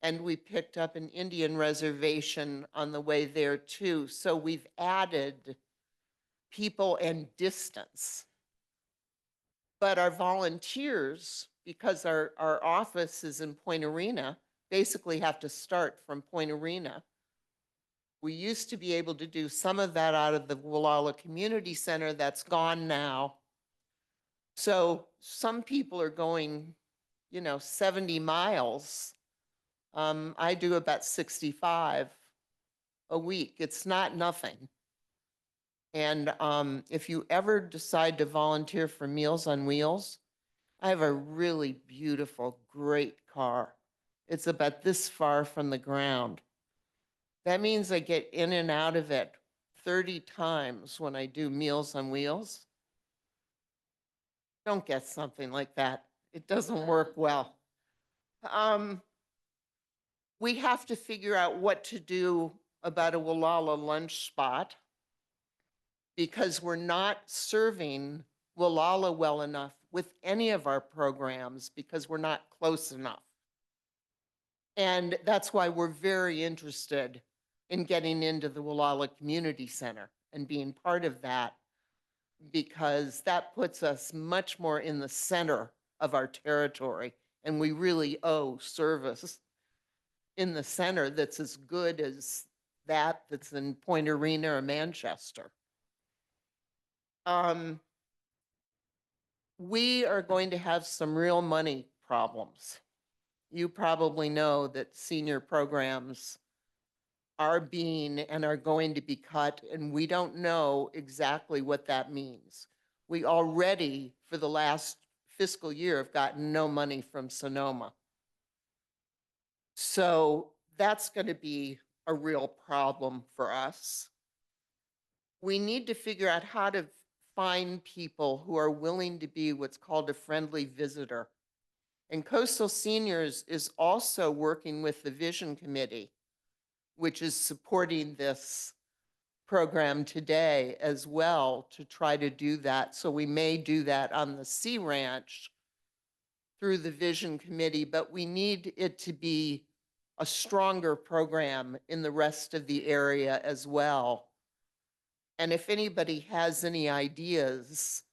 And we picked up an Indian reservation on the way there too. So we've added people and distance. But our volunteers, because our office is in Point Arena, basically have to start from Point Arena. We used to be able to do some of that out of the Gualala Community Center. That's gone now. So some people are going, 70 miles. I do about 65 a week. It's not nothing. And if you ever decide to volunteer for Meals on Wheels, I have a really beautiful, great car. It's about this far from the ground. That means I get in and out of it 30 times when I do Meals on Wheels. Don't get something like that. It doesn't work well. We have to figure out what to do about a Gualala lunch spot because we're not serving Gualala well enough with any of our programs because we're not close enough. And that's why we're very interested in getting into the Gualala Community Center and being part of that because that puts us much more in the center of our territory and we really owe service in the center that's as good as that's in Point Arena or Manchester. We are going to have some real money problems. You probably know that senior programs are being and are going to be cut, and we don't know exactly what that means. We already, for the last fiscal year, have gotten no money from Sonoma. So that's going to be a real problem for us. We need to figure out how to find people who are willing to be what's called a friendly visitor. And Coastal Seniors is also working with the Vision Committee, which is supporting this program today as well to try to do that. So we may do that on the Sea Ranch through the Vision Committee, but we need it to be a stronger program in the rest of the area as well. And if anybody has any ideas,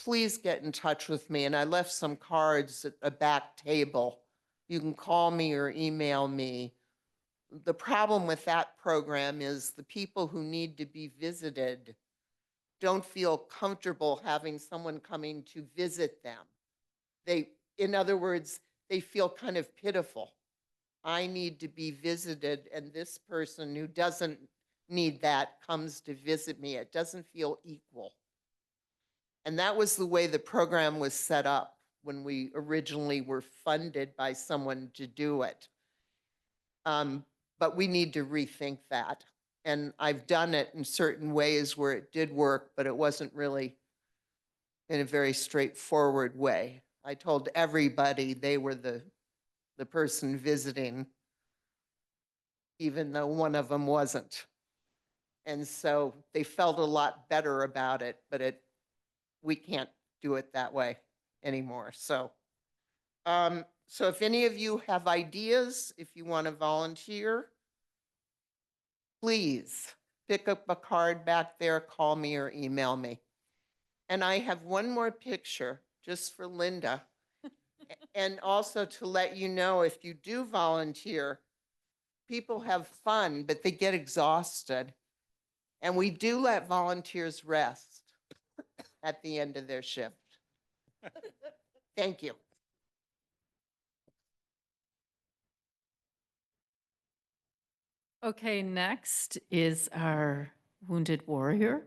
please get in touch with me. And I left some cards at the back table. You can call me or email me. The problem with that program is the people who need to be visited don't feel comfortable having someone coming to visit them. In other words, they feel kind of pitiful. I need to be visited, and this person who doesn't need that comes to visit me. It doesn't feel equal. And that was the way the program was set up when we originally were funded by someone to do it. But we need to rethink that. And I've done it in certain ways where it did work, but it wasn't really in a very straightforward way. I told everybody they were the person visiting, even though one of them wasn't. And so they felt a lot better about it, but we can't do it that way anymore. So if any of you have ideas, if you want to volunteer, please pick up a card back there, call me or email me. And I have one more picture just for Linda. And also to let you know, if you do volunteer, people have fun, but they get exhausted. And we do let volunteers rest at the end of their shift. Thank you. Okay, next is our wounded warrior,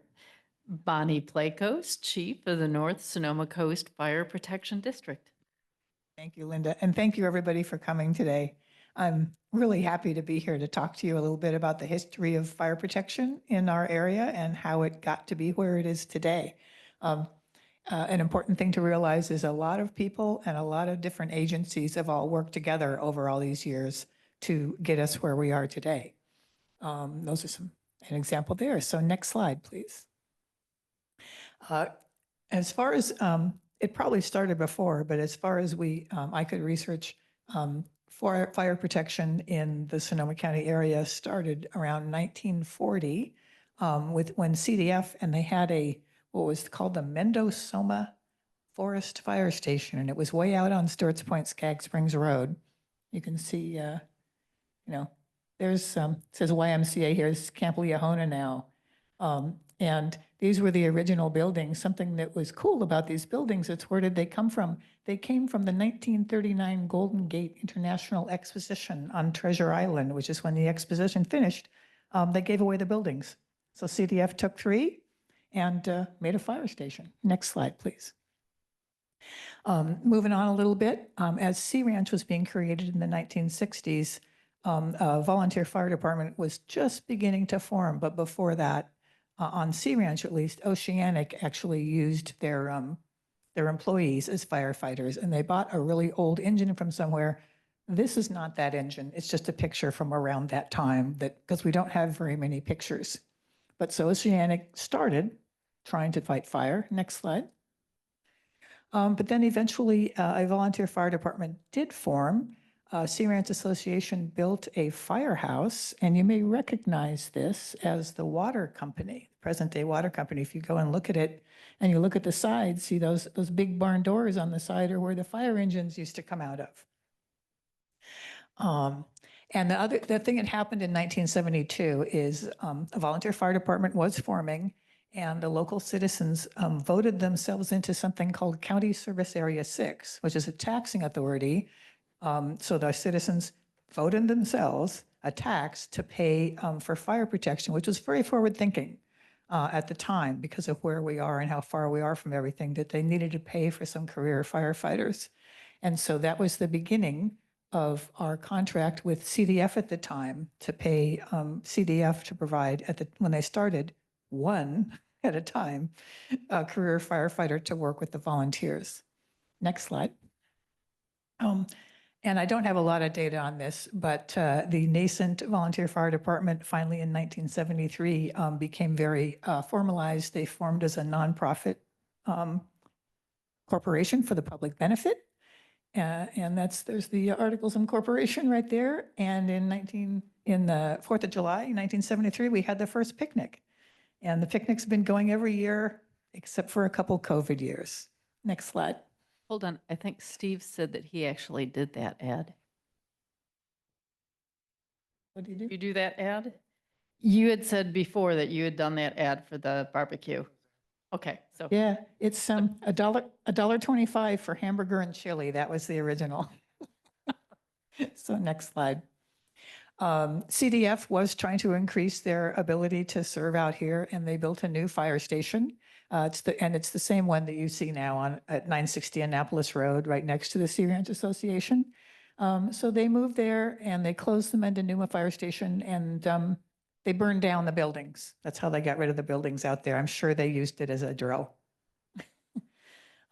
Bonnie Plakos, Chief of the North Sonoma Coast Fire Protection District. Thank you, Linda. And thank you, everybody, for coming today. I'm really happy to be here to talk to you a little bit about the history of fire protection in our area and how it got to be where it is today. An important thing to realize is a lot of people and a lot of different agencies have all worked together over all these years to get us where we are today. Those are an example there. So next slide, please. As far as, it probably started before, but as far as I could research, for fire protection in the Sonoma County area started around 1940 when CDF, and they had what was called the Mendonoma Forest Fire Station, and it was way out on Stewart's Point, Skag Springs Road. You can see, there's it says YMCA here. This is Camp Leahona now. And these were the original buildings. Something that was cool about these buildings, it's where did they come from? They came from the 1939 Golden Gate International Exposition on Treasure Island, which is when the exposition finished. They gave away the buildings. So CDF took 3 and made a fire station. Next slide, please. Moving on a little bit, as Sea Ranch was being created in the 1960s, a volunteer fire department was just beginning to form, but before that, on Sea Ranch at least, Oceanic actually used their employees as firefighters, and they bought a really old engine from somewhere. This is not that engine. It's just a picture from around that time, because we don't have very many pictures. But so Oceanic started trying to fight fire. Next slide. But then eventually a volunteer fire department did form. Sea Ranch Association built a firehouse, and you may recognize this as the water company, present-day water company. If you go and look at it, and you look at the sides, see those big barn doors on the side are where the fire engines used to come out of. And the thing that happened in 1972 is a volunteer fire department was forming, and the local citizens voted themselves into something called County Service Area 6, which is a taxing authority. So the citizens voted themselves a tax to pay for fire protection, which was very forward thinking at the time because of where we are and how far we are from everything, that they needed to pay for some career firefighters. And so that was the beginning of our contract with CDF at the time to pay CDF to provide, when they started, one at a time, a career firefighter to work with the volunteers. Next slide. And I don't have a lot of data on this, but the nascent volunteer fire department finally in 1973 became very formalized. They formed as a nonprofit corporation for the public benefit. And there's the articles of incorporation right there. And in the 4th of July, 1973, we had the first picnic. And the picnic's been going every year, except for a couple COVID years. Next slide. Hold on, I think Steve said that he actually did that ad. What do you do? You do that ad? You had said before that you had done that ad for the barbecue. Okay, so. Yeah, it's $1.25 for hamburger and chili. That was the original. So next slide. CDF was trying to increase their ability to serve out here, and they built a new fire station. It's the same one that you see now at 960 Annapolis Road, right next to the Sea Ranch Association. So they moved there and they closed the Mendonoma Fire Station, and they burned down the buildings. That's how they got rid of the buildings out there. I'm sure they used it as a drill.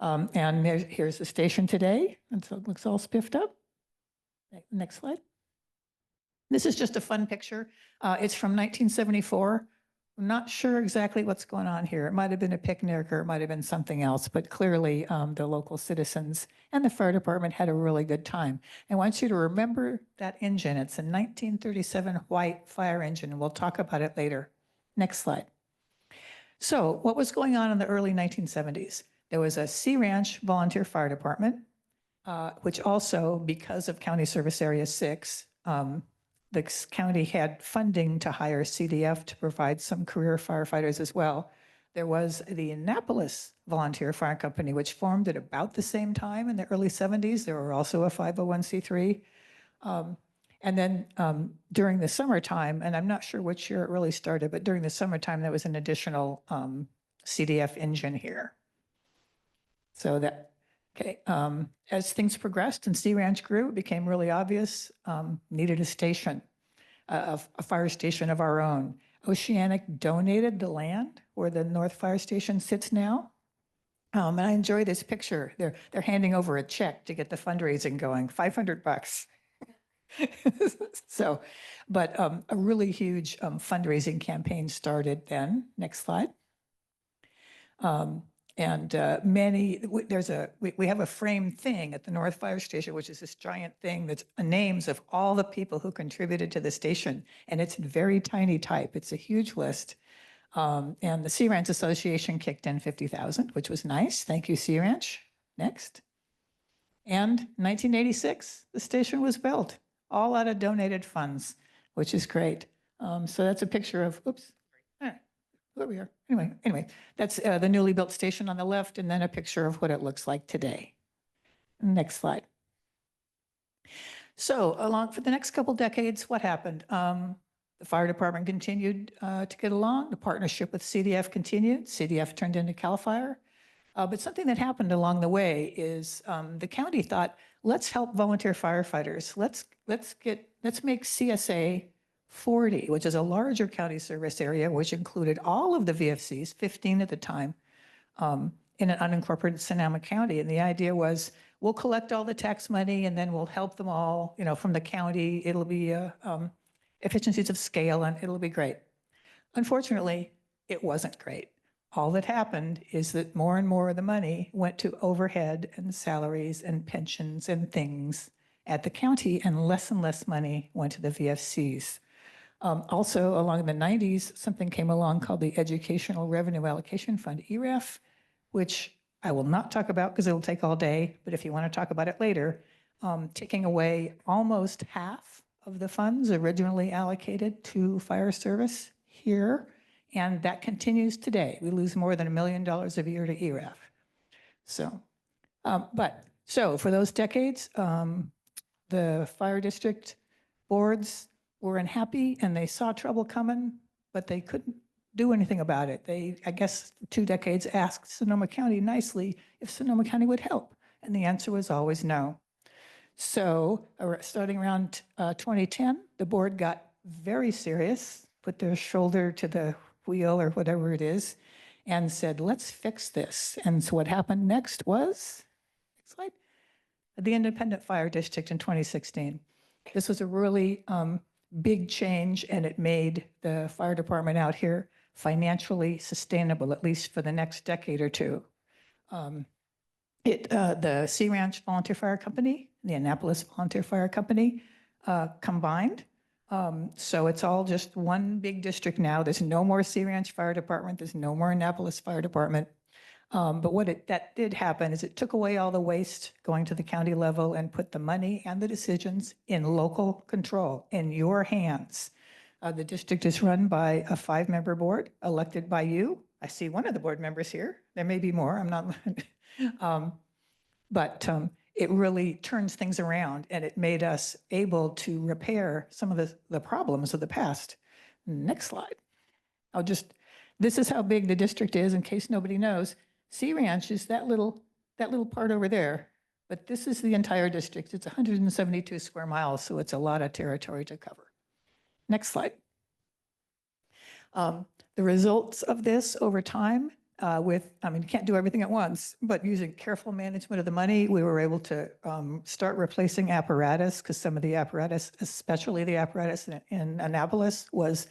And here's the station today, and so it looks all spiffed up. Next slide. This is just a fun picture. It's from 1974. I'm not sure exactly what's going on here. It might have been a picnic or it might have been something else, but clearly the local citizens and the fire department had a really good time. I want you to remember that engine. It's a 1937 white fire engine, and we'll talk about it later. Next slide. So what was going on in the early 1970s? There was a Sea Ranch volunteer fire department, which also, because of County Service Area 6, the county had funding to hire CDF to provide some career firefighters as well. There was the Annapolis Volunteer Fire Company, which formed at about the same time in the early 70s. They were also a 501c3. And then during the summertime, and I'm not sure which year it really started, but during the summertime, there was an additional CDF engine here. So that, okay, as things progressed and Sea Ranch grew, it became really obvious, needed a station, a fire station of our own. Oceanic donated the land where the North Fire Station sits now. And I enjoy this picture. They're handing over a check to get the fundraising going, $500. So, but a really huge fundraising campaign started then. Next slide. We have a framed thing at the North Fire Station, which is this giant thing that's names of all the people who contributed to the station. And it's in very tiny type. It's a huge list. And the Sea Ranch Association kicked in 50,000, which was nice. Thank you, Sea Ranch. Next. And 1986, the station was built, all out of donated funds, which is great. So that's a picture of, oops, where we are. Anyway, that's the newly built station on the left, and then a picture of what it looks like today. Next slide. So along for the next couple decades, what happened? The fire department continued to get along. The partnership with CDF continued. CDF turned into CAL FIRE. But something that happened along the way is the county thought, let's help volunteer firefighters. Let's make CSA 40, which is a larger county service area, which included all of the VFCs, 15 at the time, in an unincorporated Sonoma County. And the idea was, we'll collect all the tax money and then we'll help them all, from the county. It'll be efficiencies of scale and it'll be great. Unfortunately, it wasn't great. All that happened is that more and more of the money went to overhead and salaries and pensions and things at the county, and less money went to the VFCs. Also, along the 90s, something came along called the Educational Revenue Allocation Fund, ERAF, which I will not talk about because it'll take all day, but if you want to talk about it later, taking away almost half of the funds originally allocated to fire service here, and that continues today. We lose more than $1 million a year to ERAF. So, so for those decades, the fire district boards were unhappy and they saw trouble coming, but they couldn't do anything about it. They, I guess, 2 decades asked Sonoma County nicely if Sonoma County would help, and the answer was always no. So starting around 2010, the board got very serious, put their shoulder to the wheel or whatever it is, and said, let's fix this. And so what happened next was, next slide, the Independent Fire District in 2016. This was a really big change, and it made the fire department out here financially sustainable, at least for the next decade or two. The Sea Ranch Volunteer Fire Company, the Annapolis Volunteer Fire Company combined. So it's all just one big district now. There's no more Sea Ranch Fire Department. There's no more Annapolis Fire Department. But that did happen is it took away all the waste going to the county level and put the money and the decisions in local control, in your hands. The district is run by a 5-member board elected by you. I see one of the board members here. There may be more. I'm not. But it really turns things around, and it made us able to repair some of the problems of the past. Next slide. This is how big the district is in case nobody knows. Sea Ranch is that little part over there, but this is the entire district. It's 172 square miles, so it's a lot of territory to cover. Next slide. The results of this over time you can't do everything at once, but using careful management of the money, we were able to start replacing apparatus, because some of the apparatus, especially the apparatus in Annapolis, was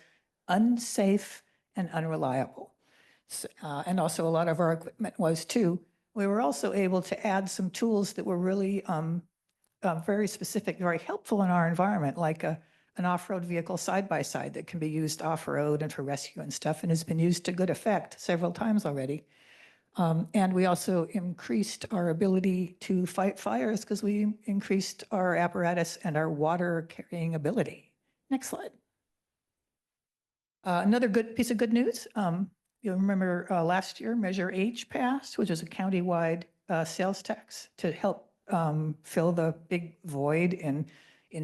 unsafe and unreliable. So, and also a lot of our equipment was too. We were also able to add some tools that were really very specific, very helpful in our environment, like an off-road vehicle side-by-side that can be used off-road and for rescue and stuff, and has been used to good effect several times already. And we also increased our ability to fight fires because we increased our apparatus and our water carrying ability. Next slide. Another good piece of good news. You'll remember last year, Measure H passed, which is a countywide sales tax to help fill the big void in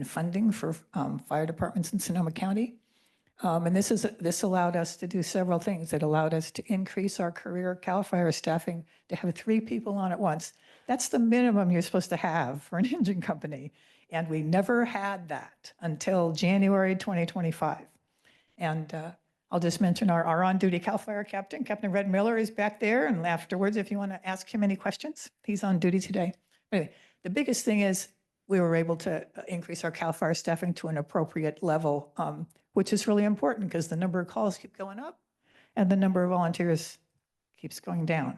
funding for fire departments in Sonoma County. And this allowed us to do several things. It allowed us to increase our career CAL FIRE staffing to have 3 people on at once. That's the minimum you're supposed to have for an engine company. And we never had that until January 2025. And I'll just mention our on-duty CAL FIRE captain, Captain Red Miller, is back there. And afterwards, if you want to ask him any questions, he's on duty today. Anyway, the biggest thing is we were able to increase our CAL FIRE staffing to an appropriate level, which is really important because the number of calls keep going up and the number of volunteers keeps going down.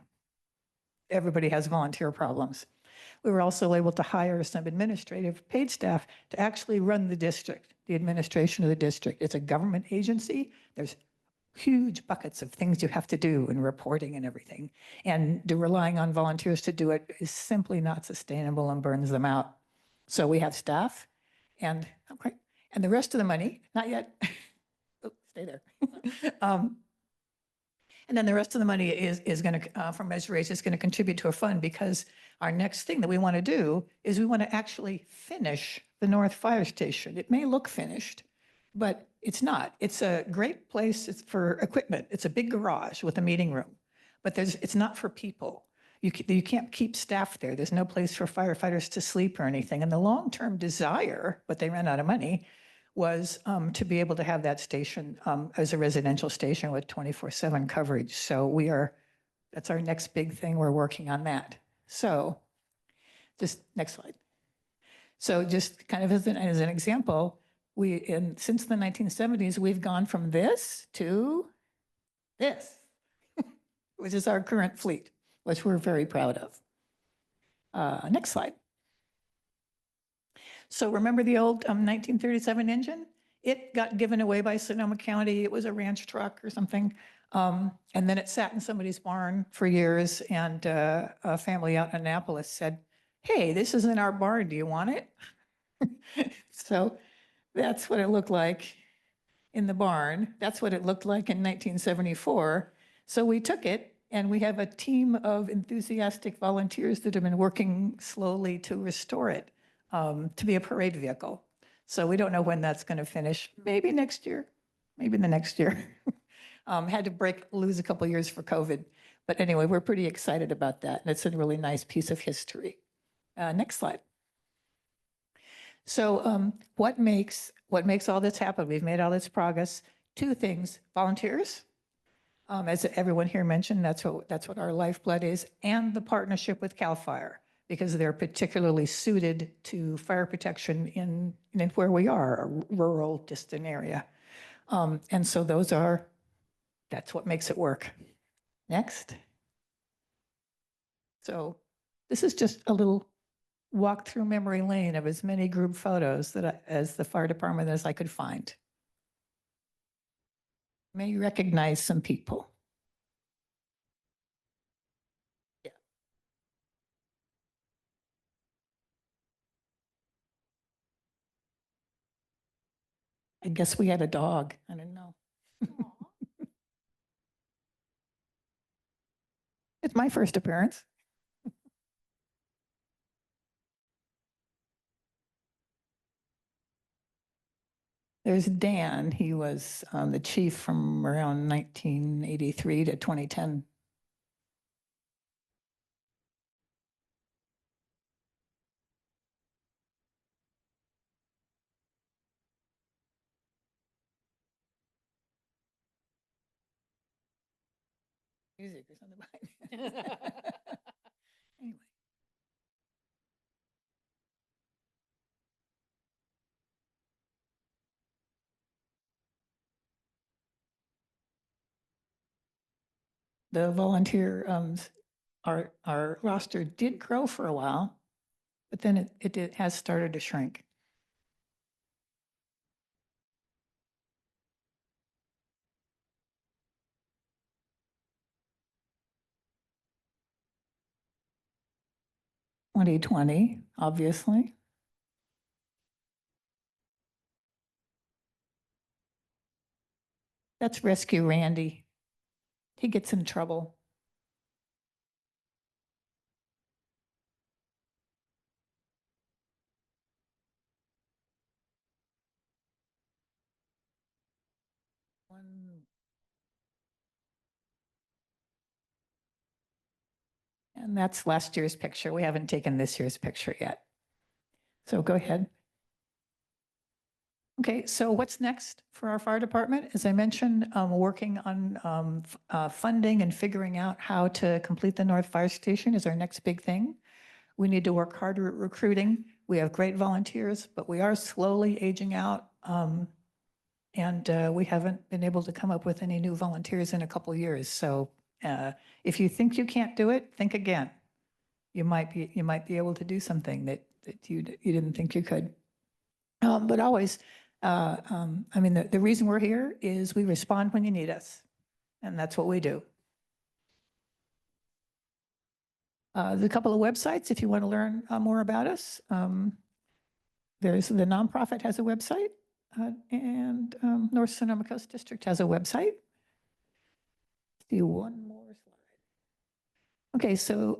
Everybody has volunteer problems. We were also able to hire some administrative paid staff to actually run the district, the administration of the district. It's a government agency. There's huge buckets of things you have to do and reporting and everything. And relying on volunteers to do it is simply not sustainable and burns them out. So we have staff and, okay, and the rest of the money, not yet. Oh, stay there. And then the rest of the money is going to, from Measure H, is going to contribute to a fund because our next thing that we want to do is we want to actually finish the North Fire Station. It may look finished, but it's not. It's a great place for equipment. It's a big garage with a meeting room, but it's not for people. You can't keep staff there. There's no place for firefighters to sleep or anything. And the long-term desire, but they ran out of money, was to be able to have that station as a residential station with 24/7 coverage. So that's our next big thing. We're working on that. So just next slide. So just kind of as an example, since the 1970s, we've gone from this to this, which is our current fleet, which we're very proud of. Next slide. So remember the old 1937 engine? It got given away by Sonoma County. It was a ranch truck or something. And then it sat in somebody's barn for years. And a family out in Annapolis said, hey, this is in our barn. Do you want it? So that's what it looked like in the barn. That's what it looked like in 1974. So we took it, and we have a team of enthusiastic volunteers that have been working slowly to restore it to be a parade vehicle. So we don't know when that's going to finish. Maybe next year, maybe the next year. Had to lose a couple years for COVID. But anyway, we're pretty excited about that. And it's a really nice piece of history. Next slide. So what makes all this happen? We've made all this progress. 2 things: volunteers, as everyone here mentioned, that's what our lifeblood is, and the partnership with CAL FIRE, because they're particularly suited to fire protection in where we are, a rural, distant area. And so that's what makes it work. Next. So this is just a little walk through memory lane of as many group photos as the fire department as I could find. May recognize some people. Yeah. I guess we had a dog. I don't know. It's my first appearance. There's Dan. He was the chief from around 1983 to 2010. Music or something behind. Anyway. The volunteer, our roster did grow for a while, but then it has started to shrink. In 2020, obviously. That's Rescue Randy. He gets in trouble. And that's last year's picture. We haven't taken this year's picture yet. So go ahead. Okay, so what's next for our fire department? As I mentioned, working on funding and figuring out how to complete the North Fire Station is our next big thing. We need to work harder at recruiting. We have great volunteers, but we are slowly aging out. And we haven't been able to come up with any new volunteers in a couple of years. So if you think you can't do it, think again. You might be able to do something that you didn't think you could. But always, I mean, the reason we're here is we respond when you need us, and that's what we do. There's a couple of websites if you want to learn more about us. There's the nonprofit has a website, and North Sonoma Coast District has a website. See one more slide. Okay, so,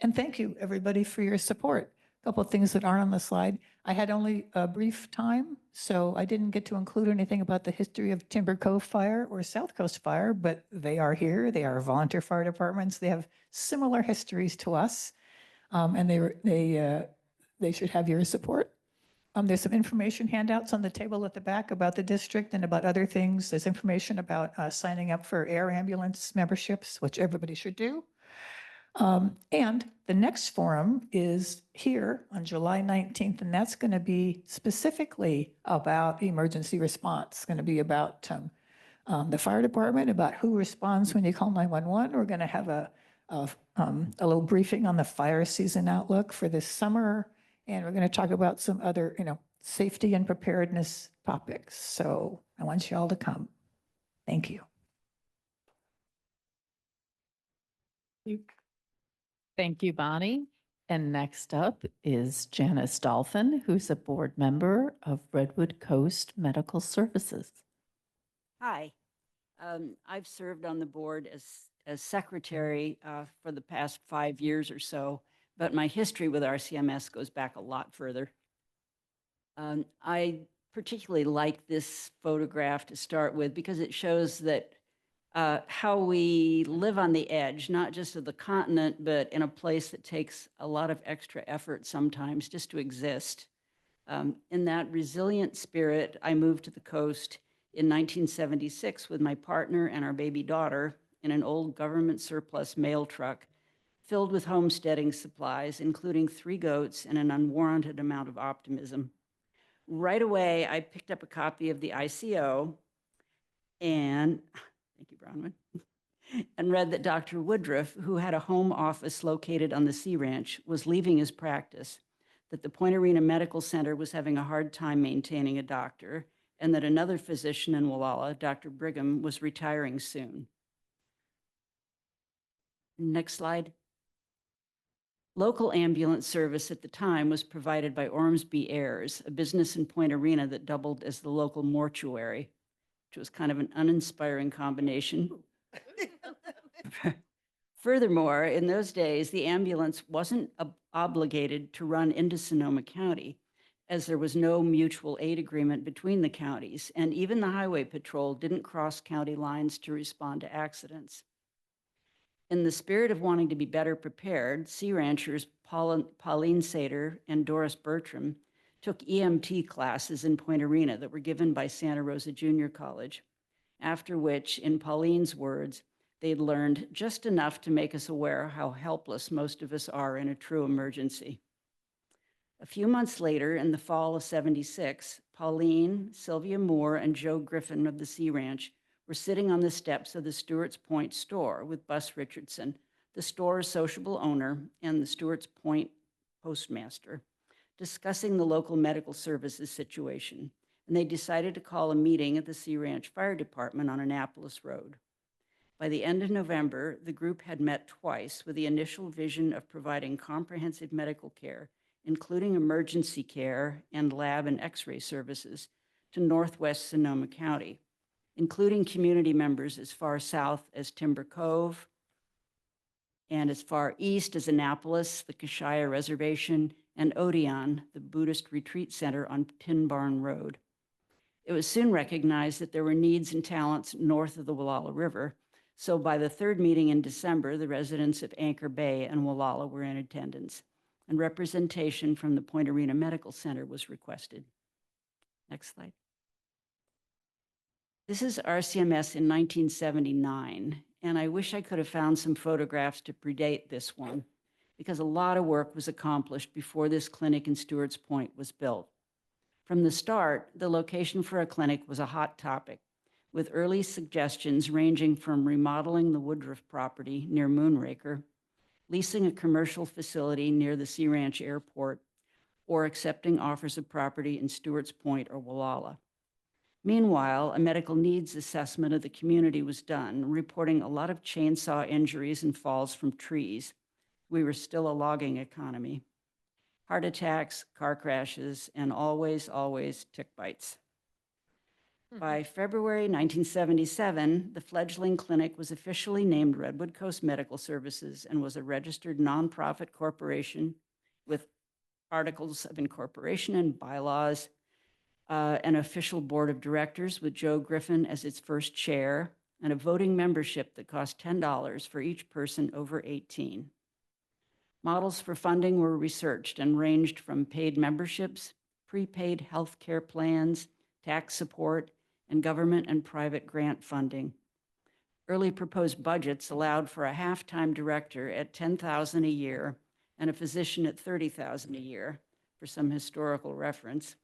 and thank you everybody for your support. A couple of things that aren't on the slide. I had only a brief time, so I didn't get to include anything about the history of Timber Cove Fire or South Coast Fire, but they are here. They are volunteer fire departments. They have similar histories to us, and they should have your support. There's some information handouts on the table at the back about the district and about other things. There's information about signing up for air ambulance memberships, which everybody should do. And the next forum is here on July 19th, and that's going to be specifically about emergency response. It's going to be about the fire department, about who responds when you call 911. We're going to have a little briefing on the fire season outlook for this summer, and we're going to talk about some other, safety and preparedness topics. So I want you all to come. Thank you. Thank you, Bonnie. And next up is Janis Dolphin, who's a board member of Redwood Coast Medical Services. Hi, I've served on the board as secretary for the past 5 years or so, but my history with RCMS goes back a lot further. I particularly like this photograph to start with because it shows that how we live on the edge, not just of the continent, but in a place that takes a lot of extra effort sometimes just to exist. In that resilient spirit, I moved to the coast in 1976 with my partner and our baby daughter in an old government surplus mail truck filled with homesteading supplies, including 3 goats and an unwarranted amount of optimism. Right away, I picked up a copy of the ICO and, thank you, Bronwyn, and read that Dr. Woodruff, who had a home office located on the Sea Ranch, was leaving his practice, that the Point Arena Medical Center was having a hard time maintaining a doctor, and that another physician in Gualala, Dr. Brigham, was retiring soon. Next slide. Local ambulance service at the time was provided by Ormsby Airs, a business in Point Arena that doubled as the local mortuary, which was kind of an uninspiring combination. Furthermore, in those days, the ambulance wasn't obligated to run into Sonoma County, as there was no mutual aid agreement between the counties, and even the highway patrol didn't cross county lines to respond to accidents. In the spirit of wanting to be better prepared, Sea Ranchers Pauline Sater and Doris Bertram took EMT classes in Point Arena that were given by Santa Rosa Junior College, after which, in Pauline's words, they'd learned just enough to make us aware how helpless most of us are in a true emergency. A few months later, in the fall of '76, Pauline, Sylvia Moore, and Joe Griffin of the Sea Ranch were sitting on the steps of the Stewart's Point store with Bus Richardson, the store's sociable owner, and the Stewart's Point postmaster, discussing the local medical services situation, and they decided to call a meeting at the Sea Ranch Fire Department on Annapolis Road. By the end of November, the group had met twice with the initial vision of providing comprehensive medical care, including emergency care and lab and x-ray services, to Northwest Sonoma County, including community members as far south as Timber Cove and as far east as Annapolis, the Kashaya Reservation, and Odeon, the Buddhist retreat center on Tin Barn Road. It was soon recognized that there were needs and talents north of the Gualala River, So by the third meeting in December, the residents of Anchor Bay and Gualala were in attendance, and representation from the Point Arena Medical Center was requested. Next slide. This is RCMS in 1979, and I wish I could have found some photographs to predate this one, because a lot of work was accomplished before this clinic in Stewart's Point was built. From the start, the location for a clinic was a hot topic, with early suggestions ranging from remodeling the Woodruff property near Moonraker, leasing a commercial facility near the Sea Ranch Airport, or accepting offers of property in Stewart's Point or Gualala. Meanwhile, a medical needs assessment of the community was done, reporting a lot of chainsaw injuries and falls from trees. We were still a logging economy. Heart attacks, car crashes, and always tick bites. By February 1977, the fledgling clinic was officially named Redwood Coast Medical Services and was a registered nonprofit corporation with articles of incorporation and bylaws, an official board of directors with Joe Griffin as its first chair, and a voting membership that cost $10 for each person over 18. Models for funding were researched and ranged from paid memberships, prepaid health care plans, tax support, and government and private grant funding. Early proposed budgets allowed for a half-time director at $10,000 a year and a physician at $30,000 a year, for some historical reference.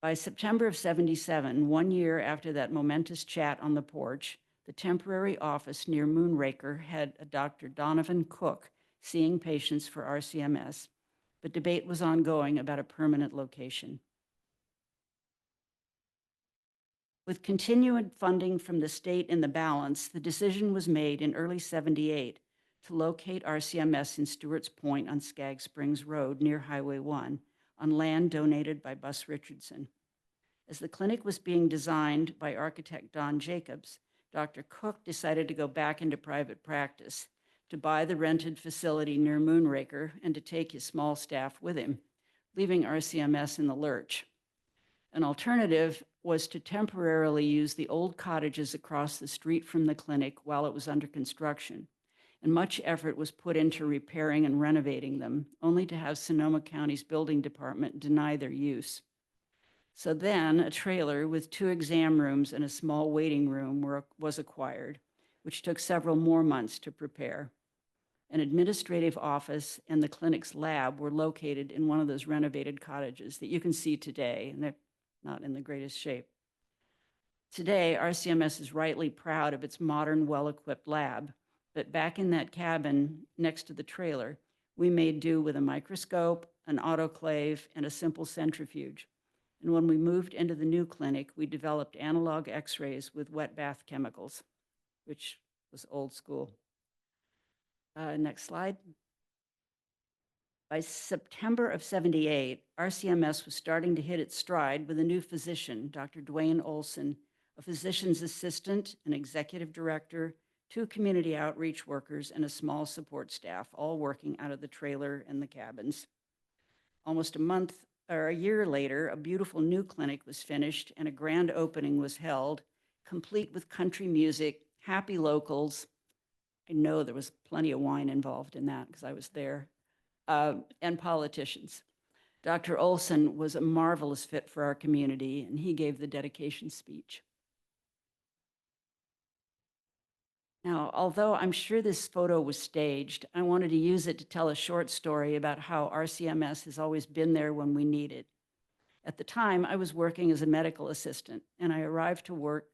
By September of '77, 1 year after that momentous chat on the porch, the temporary office near Moonraker had a Dr. Donovan Cook seeing patients for RCMS, but debate was ongoing about a permanent location. With continued funding from the state in the balance, the decision was made in early '78 to locate RCMS in Stewart's Point on Skag Springs Road near Highway 1 on land donated by Bus Richardson. As the clinic was being designed by architect Don Jacobs, Dr. Cook decided to go back into private practice, to buy the rented facility near Moonraker and to take his small staff with him, leaving RCMS in the lurch. An alternative was to temporarily use the old cottages across the street from the clinic while it was under construction, and much effort was put into repairing and renovating them, only to have Sonoma County's building department deny their use. So then a trailer with 2 exam rooms and a small waiting room was acquired, which took several more months to prepare. An administrative office and the clinic's lab were located in one of those renovated cottages that you can see today, and they're not in the greatest shape. Today, RCMS is rightly proud of its modern, well-equipped lab, but back in that cabin next to the trailer, we made do with a microscope, an autoclave, and a simple centrifuge. And when we moved into the new clinic, we developed analog x-rays with wet bath chemicals, which was old school. Next slide. By September of '78, RCMS was starting to hit its stride with a new physician, Dr. Dwayne Olson, a physician's assistant, an executive director, 2 community outreach workers, and a small support staff, all working out of the trailer and the cabins. Almost a year later, a beautiful new clinic was finished and a grand opening was held, complete with country music, happy locals. I know there was plenty of wine involved in that because I was there, and politicians. Dr. Olson was a marvelous fit for our community, and he gave the dedication speech. Now, although I'm sure this photo was staged, I wanted to use it to tell a short story about how RCMS has always been there when we need it. At the time, I was working as a medical assistant, and I arrived to work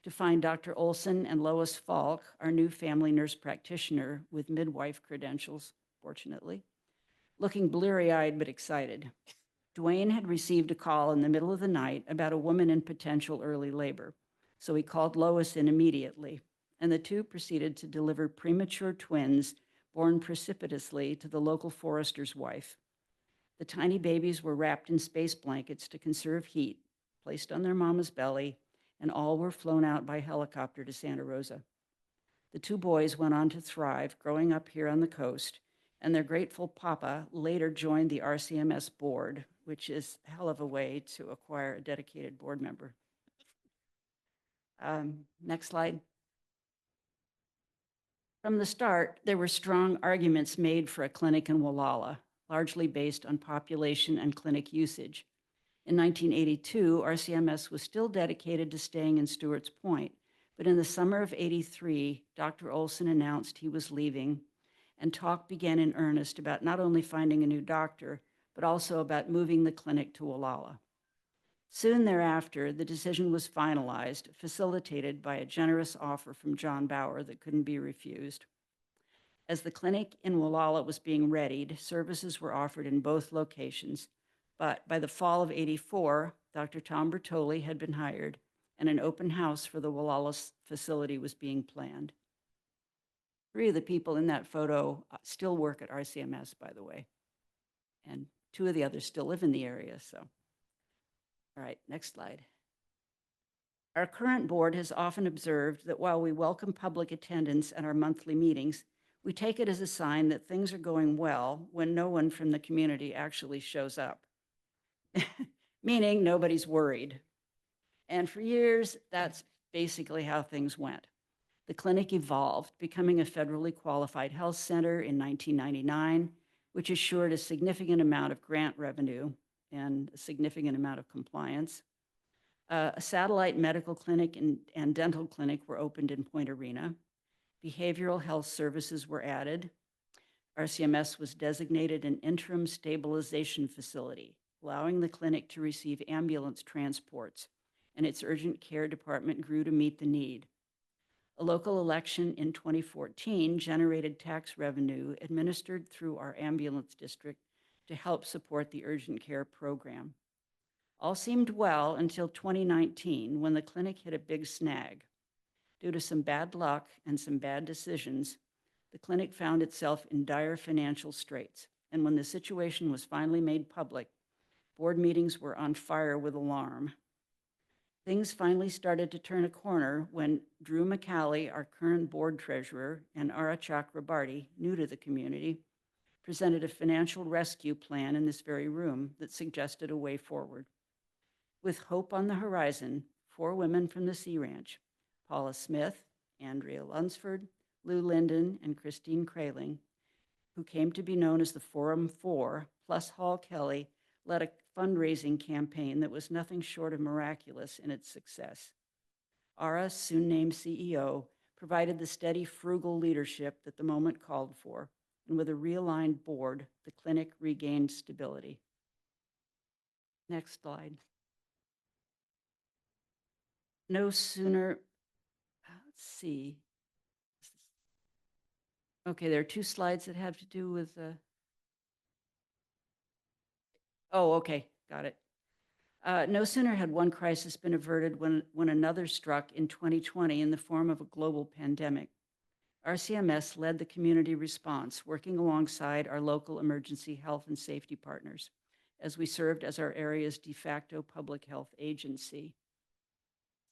to find Dr. Olson and Lois Falk, our new family nurse practitioner with midwife credentials, fortunately, looking bleary-eyed but excited. Dwayne had received a call in the middle of the night about a woman in potential early labor, so he called Lois in immediately, and the two proceeded to deliver premature twins born precipitously to the local forester's wife. The tiny babies were wrapped in space blankets to conserve heat, placed on their mama's belly, and all were flown out by helicopter to Santa Rosa. The 2 boys went on to thrive, growing up here on the coast, and their grateful papa later joined the RCMS board, which is a hell of a way to acquire a dedicated board member. Next slide. From the start, there were strong arguments made for a clinic in Gualala, largely based on population and clinic usage. In 1982, RCMS was still dedicated to staying in Stewart's Point, but in the summer of '83, Dr. Olson announced he was leaving, and talk began in earnest about not only finding a new doctor, but also about moving the clinic to Gualala. Soon thereafter, the decision was finalized, facilitated by a generous offer from John Bauer that couldn't be refused. As the clinic in Gualala was being readied, services were offered in both locations, but by the fall of '84, Dr. Tom Bertoli had been hired, and an open house for the Gualala facility was being planned. 3 of the people in that photo still work at RCMS, by the way, and 2 of the others still live in the area, so. All right, next slide. Our current board has often observed that while we welcome public attendance at our monthly meetings, we take it as a sign that things are going well when no one from the community actually shows up, meaning nobody's worried. And for years, that's basically how things went. The clinic evolved, becoming a federally qualified health center in 1999, which assured a significant amount of grant revenue and a significant amount of compliance. A satellite medical clinic and dental clinic were opened in Point Arena. Behavioral health services were added. RCMS was designated an interim stabilization facility, allowing the clinic to receive ambulance transports, and its urgent care department grew to meet the need. A local election in 2014 generated tax revenue administered through our ambulance district to help support the urgent care program. All seemed well until 2019, when the clinic hit a big snag. Due to some bad luck and some bad decisions, the clinic found itself in dire financial straits. And when the situation was finally made public, board meetings were on fire with alarm. Things finally started to turn a corner when Drew McCallie, our current board treasurer, and Ara Chakrabarty, new to the community, presented a financial rescue plan in this very room that suggested a way forward. With hope on the horizon, 4 women from the Sea Ranch, Paula Smith, Andrea Lunsford, Lou Linden, and Christine Kraling, who came to be known as the Forum 4, plus Hall Kelly, led a fundraising campaign that was nothing short of miraculous in its success. Ara, soon named CEO, provided the steady, frugal leadership that the moment called for, and with a realigned board, the clinic regained stability. Next slide. No sooner, let's see. Okay, there are 2 slides that have to do with oh, okay, got it. No sooner had one crisis been averted when another struck in 2020 in the form of a global pandemic. RCMS led the community response, working alongside our local emergency health and safety partners, as we served as our area's de facto public health agency.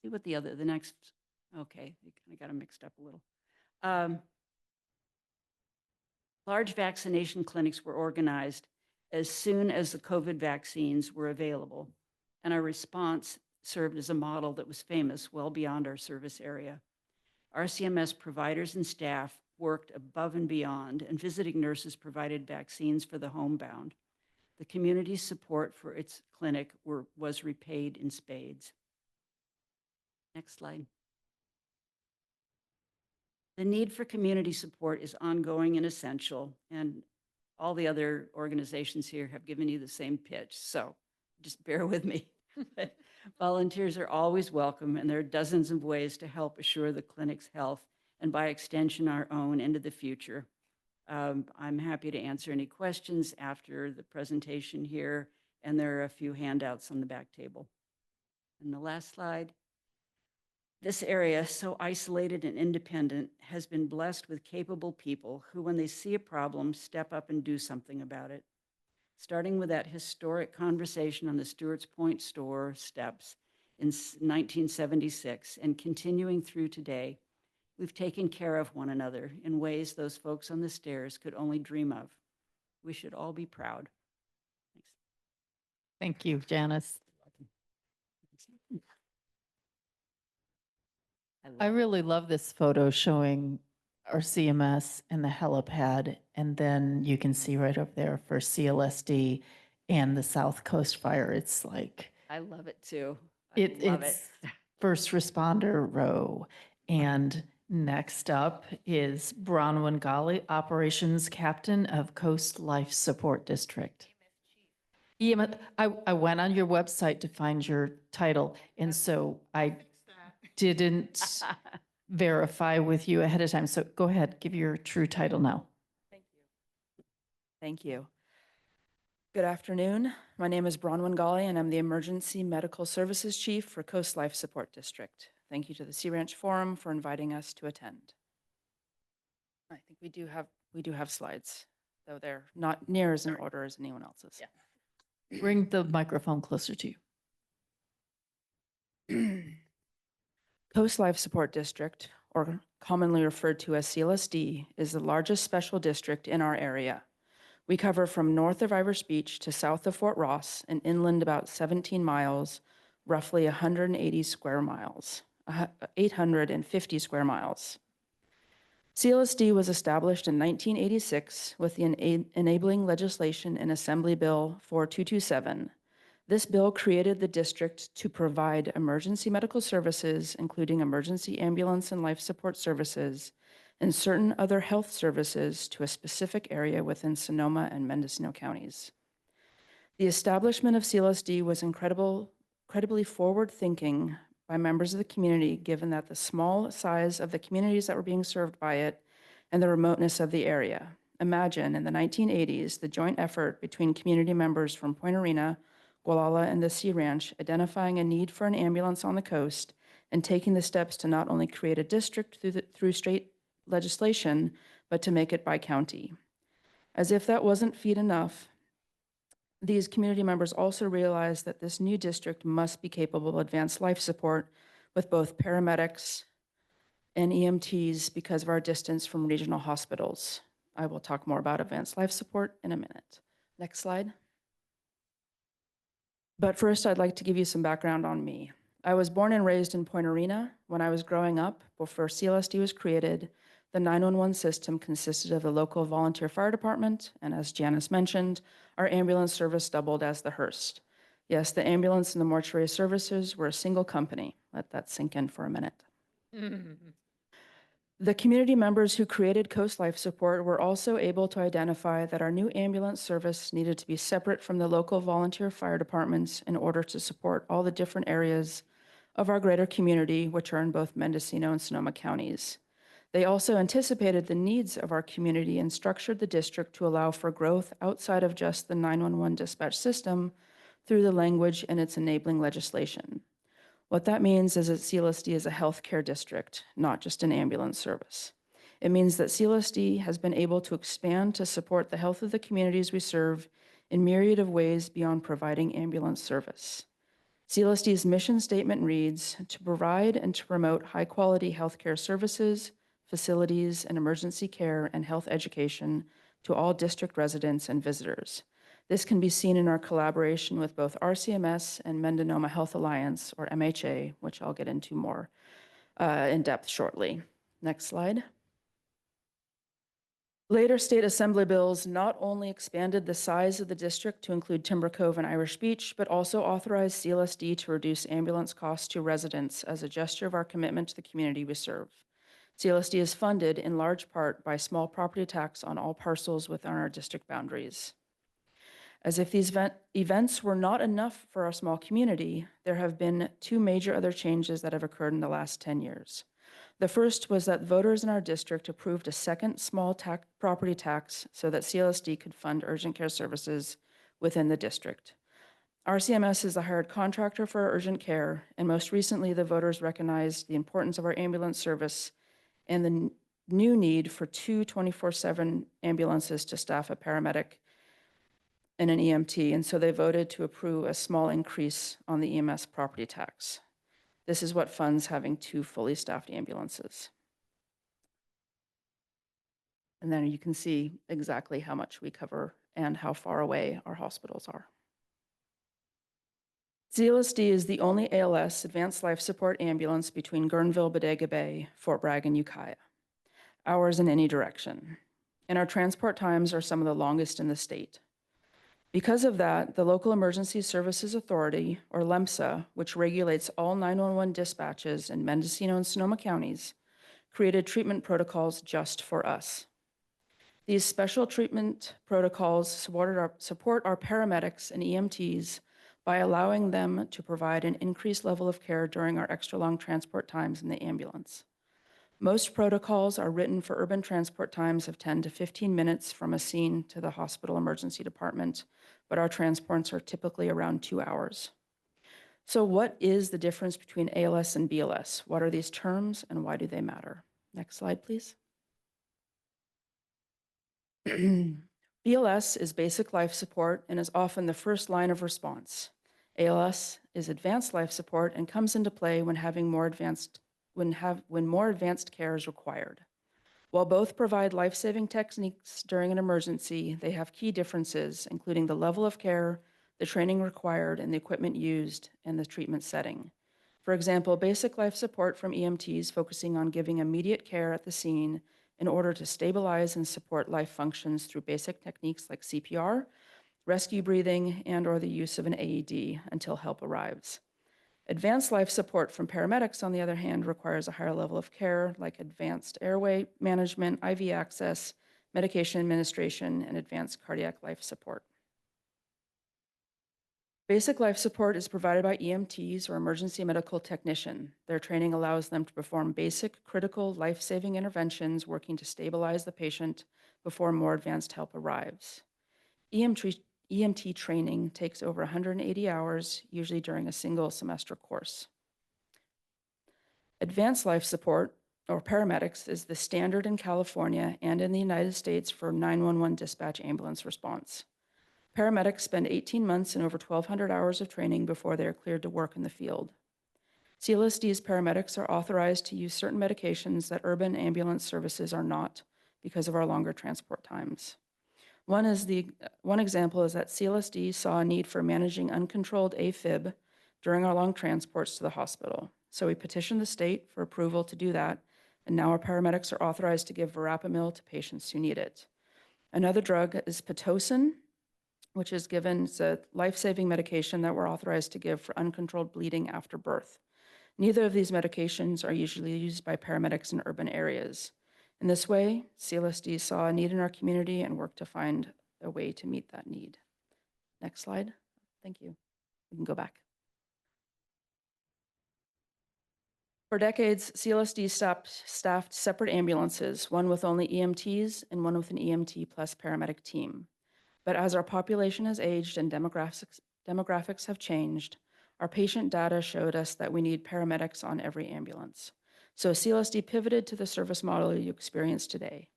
See what the next, okay, I kind of got them mixed up a little. Large vaccination clinics were organized as soon as the COVID vaccines were available, and our response served as a model that was famous well beyond our service area. RCMS providers and staff worked above and beyond, and visiting nurses provided vaccines for the homebound. The community's support for its clinic was repaid in spades. Next slide. The need for community support is ongoing and essential, and all the other organizations here have given you the same pitch, so just bear with me. Volunteers are always welcome, and there are dozens of ways to help assure the clinic's health, and by extension, our own into the future. I'm happy to answer any questions after the presentation here, and there are a few handouts on the back table. And the last slide. This area, so isolated and independent, has been blessed with capable people who, when they see a problem, step up and do something about it. Starting with that historic conversation on the Stewart's Point store steps in 1976 and continuing through today, we've taken care of one another in ways those folks on the stairs could only dream of. We should all be proud. Thanks. Thank you, Janis. I really love this photo showing RCMS and the helipad. And then you can see right up there for CLSD and the South Coast Fire. It's like, I love it too. it's first responder row. And next up is Bronwyn Golly, Operations Captain of Coast Life Support District. I went on your website to find your title, and so I didn't verify with you ahead of time. So go ahead, give your true title now. Thank you. Thank you. Good afternoon. My name is Bronwyn Golly, and I'm the Emergency Medical Services Chief for Coast Life Support District. Thank you to the Sea Ranch Forum for inviting us to attend. I think we do have slides, though they're not near as in order as anyone else's. Yeah. Bring the microphone closer to you. Coast Life Support District, or commonly referred to as CLSD, is the largest special district in our area. We cover from north of Irish Beach to south of Fort Ross and inland about 17 miles, roughly 180 square miles, 850 square miles. CLSD was established in 1986 with the enabling legislation in Assembly Bill 4227. This bill created the district to provide emergency medical services, including emergency ambulance and life support services, and certain other health services to a specific area within Sonoma and Mendocino counties. The establishment of CLSD was incredibly forward-thinking by members of the community, given that the small size of the communities that were being served by it and the remoteness of the area. Imagine, in the 1980s, the joint effort between community members from Point Arena, Gualala, and the Sea Ranch identifying a need for an ambulance on the coast and taking the steps to not only create a district through state legislation, but to make it by county. As if that wasn't feat enough, these community members also realized that this new district must be capable of advanced life support with both paramedics and EMTs because of our distance from regional hospitals. I will talk more about advanced life support in a minute. Next slide. But first, I'd like to give you some background on me. I was born and raised in Point Arena. When I was growing up, before CLSD was created, the 911 system consisted of the local volunteer fire department, and as Janis mentioned, our ambulance service doubled as the Hearst. Yes, the ambulance and the mortuary services were a single company. Let that sink in for a minute. The community members who created Coast Life Support were also able to identify that our new ambulance service needed to be separate from the local volunteer fire departments in order to support all the different areas of our greater community, which are in both Mendocino and Sonoma counties. They also anticipated the needs of our community and structured the district to allow for growth outside of just the 911 dispatch system through the language and its enabling legislation. What that means is that CLSD is a healthcare district, not just an ambulance service. It means that CLSD has been able to expand to support the health of the communities we serve in myriad of ways beyond providing ambulance service. CLSD's mission statement reads, to provide and to promote high-quality healthcare services, facilities, and emergency care and health education to all district residents and visitors. This can be seen in our collaboration with both RCMS and Mendonoma Health Alliance, or MHA, which I'll get into more in depth shortly. Next slide. Later state assembly bills not only expanded the size of the district to include Timber Cove and Irish Beach, but also authorized CLSD to reduce ambulance costs to residents as a gesture of our commitment to the community we serve. CLSD is funded in large part by small property tax on all parcels within our district boundaries. As if these events were not enough for our small community, there have been two major other changes that have occurred in the last 10 years. The first was that voters in our district approved a second small property tax so that CLSD could fund urgent care services within the district. RCMS is the hired contractor for our urgent care, and most recently, the voters recognized the importance of our ambulance service and the new need for two 24/7 ambulances to staff a paramedic and an EMT, and so they voted to approve a small increase on the EMS property tax. This is what funds having two fully staffed ambulances. And then you can see exactly how much we cover and how far away our hospitals are. CLSD is the only ALS, Advanced Life Support ambulance between Guerneville, Bodega Bay, Fort Bragg, and Ukiah. hours in any direction. And our transport times are some of the longest in the state. Because of that, the Local Emergency Services Authority, or LEMSA, which regulates all 911 dispatches in Mendocino and Sonoma counties, created treatment protocols just for us. These special treatment protocols support our paramedics and EMTs by allowing them to provide an increased level of care during our extra long transport times in the ambulance. Most protocols are written for urban transport times of 10 to 15 minutes from a scene to the hospital emergency department, but our transports are typically around 2 hours. So what is the difference between ALS and BLS? What are these terms and why do they matter? Next slide, please. BLS is basic life support and is often the first line of response. ALS is advanced life support and comes into play when more advanced care is required. While both provide life-saving techniques during an emergency, they have key differences, including the level of care, the training required, and the equipment used, and the treatment setting. For example, basic life support from EMTs focusing on giving immediate care at the scene in order to stabilize and support life functions through basic techniques like CPR, rescue breathing, and/or the use of an AED until help arrives. Advanced life support from paramedics, on the other hand, requires a higher level of care like advanced airway management, IV access, medication administration, and advanced cardiac life support. Basic life support is provided by EMTs or emergency medical technician. Their training allows them to perform basic, critical, life-saving interventions working to stabilize the patient before more advanced help arrives. EMT training takes over 180 hours, usually during a single semester course. Advanced life support, or paramedics, is the standard in California and in the United States for 911 dispatch ambulance response. Paramedics spend 18 months and over 1,200 hours of training before they are cleared to work in the field. CLSD's paramedics are authorized to use certain medications that urban ambulance services are not because of our longer transport times. One example is that CLSD saw a need for managing uncontrolled AFib during our long transports to the hospital. So we petitioned the state for approval to do that, and now our paramedics are authorized to give verapamil to patients who need it. Another drug is Pitocin, which is given as a life-saving medication that we're authorized to give for uncontrolled bleeding after birth. Neither of these medications are usually used by paramedics in urban areas. In this way, CLSD saw a need in our community and worked to find a way to meet that need. Next slide. Thank you. We can go back. For decades, CLSD staffed separate ambulances, one with only EMTs and one with an EMT plus paramedic team. But as our population has aged and demographics have changed, our patient data showed us that we need paramedics on every ambulance. So CLSD pivoted to the service model you experience today.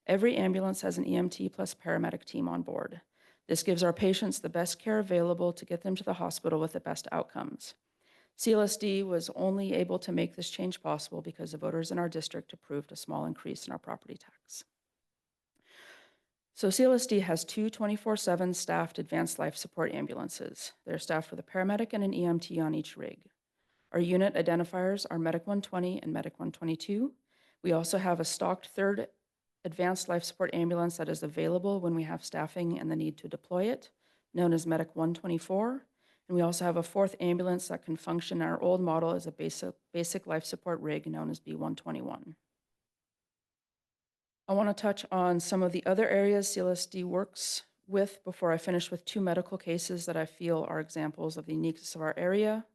Every ambulance has an EMT plus paramedic team on board. This gives our patients the best care available to get them to the hospital with the best outcomes. CLSD was only able to make this change possible because the voters in our district approved a small increase in our property tax. So CLSD has two 24/7 staffed advanced life support ambulances. They're staffed with a paramedic and an EMT on each rig. Our unit identifiers are Medic 120 and Medic 122. We also have a stocked third advanced life support ambulance that is available when we have staffing and the need to deploy it, known as Medic 124. And we also have a fourth ambulance that can function in our old model as a basic life support rig known as B121. I want to touch on some of the other areas CLSD works with before I finish with two medical cases that I feel are examples of the uniqueness of our area,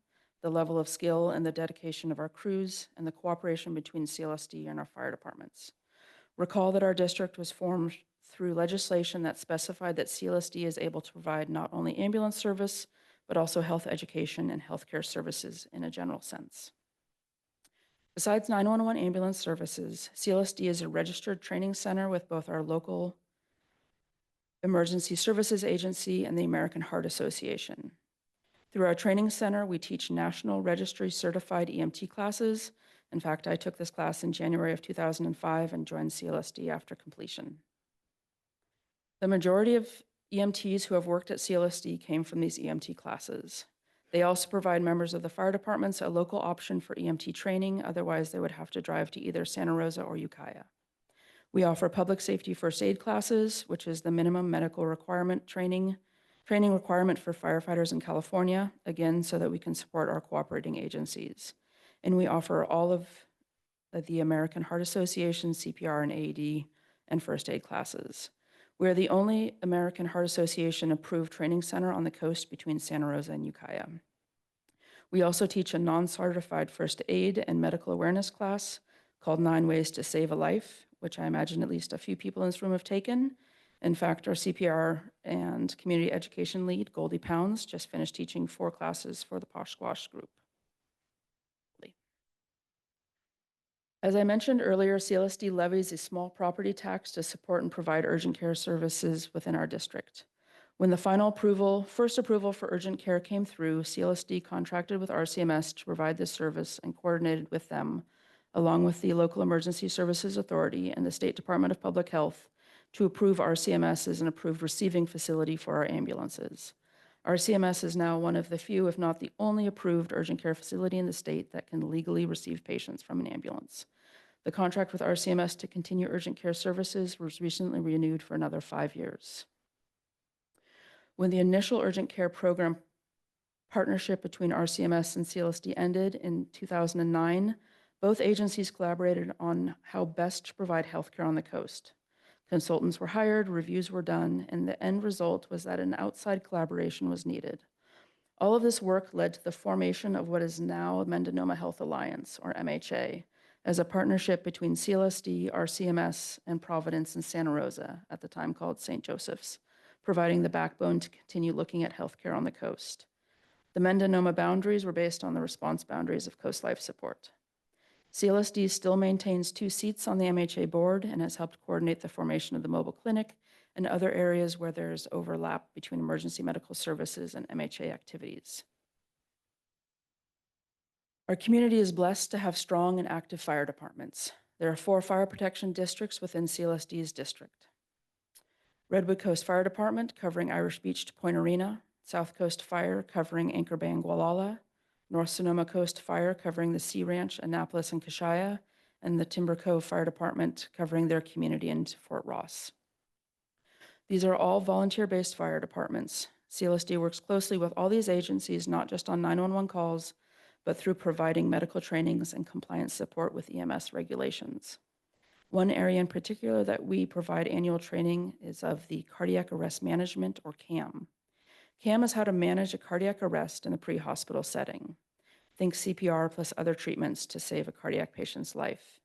the level of skill and the dedication of our crews, and the cooperation between CLSD and our fire departments. Recall that our district was formed through legislation that specified that CLSD is able to provide not only ambulance service, but also health education and healthcare services in a general sense. Besides 911 ambulance services, CLSD is a registered training center with both our local emergency services agency and the American Heart Association. Through our training center, we teach national registry certified EMT classes. In fact, I took this class in January of 2005 and joined CLSD after completion. The majority of EMTs who have worked at CLSD came from these EMT classes. They also provide members of the fire departments a local option for EMT training, otherwise they would have to drive to either Santa Rosa or Ukiah. We offer public safety first aid classes, which is the minimum medical requirement training requirement for firefighters in California, again, so that we can support our cooperating agencies. And we offer all of the American Heart Association, CPR and AED, and first aid classes. We are the only American Heart Association approved training center on the coast between Santa Rosa and Ukiah. We also teach a non-certified first aid and medical awareness class called 9 Ways to Save a Life, which I imagine at least a few people in this room have taken. In fact, our CPR and community education lead, Goldy Pounds, just finished teaching 4 classes for the Posh Squash group. As I mentioned earlier, CLSD levies a small property tax to support and provide urgent care services within our district. When the first approval for urgent care came through, CLSD contracted with RCMS to provide this service and coordinated with them, along with the Local Emergency Services Authority and the State Department of Public Health, to approve RCMS as an approved receiving facility for our ambulances. RCMS is now one of the few, if not the only, approved urgent care facility in the state that can legally receive patients from an ambulance. The contract with RCMS to continue urgent care services was recently renewed for another 5 years. When the initial urgent care program partnership between RCMS and CLSD ended in 2009, both agencies collaborated on how best to provide healthcare on the coast. Consultants were hired, reviews were done, and the end result was that an outside collaboration was needed. All of this work led to the formation of what is now Mendonoma Health Alliance, or MHA, as a partnership between CLSD, RCMS, and Providence and Santa Rosa, at the time called St. Joseph's, providing the backbone to continue looking at healthcare on the coast. The Mendonoma boundaries were based on the response boundaries of Coast Life Support. CLSD still maintains 2 seats on the MHA board and has helped coordinate the formation of the mobile clinic and other areas where there's overlap between emergency medical services and MHA activities. Our community is blessed to have strong and active fire departments. There are 4 fire protection districts within CLSD's district. Redwood Coast Fire Department, covering Irish Beach to Point Arena, South Coast Fire, covering Anchor Bay and Gualala, North Sonoma Coast Fire, covering the Sea Ranch, Annapolis, and Kashaya, and the Timber Cove Fire Department, covering their community into Fort Ross. These are all volunteer-based fire departments. CLSD works closely with all these agencies, not just on 911 calls, but through providing medical trainings and compliance support with EMS regulations. One area in particular that we provide annual training is of the cardiac arrest management, or CAM. CAM is how to manage a cardiac arrest in the pre-hospital setting. Think CPR plus other treatments to save a cardiac patient's life.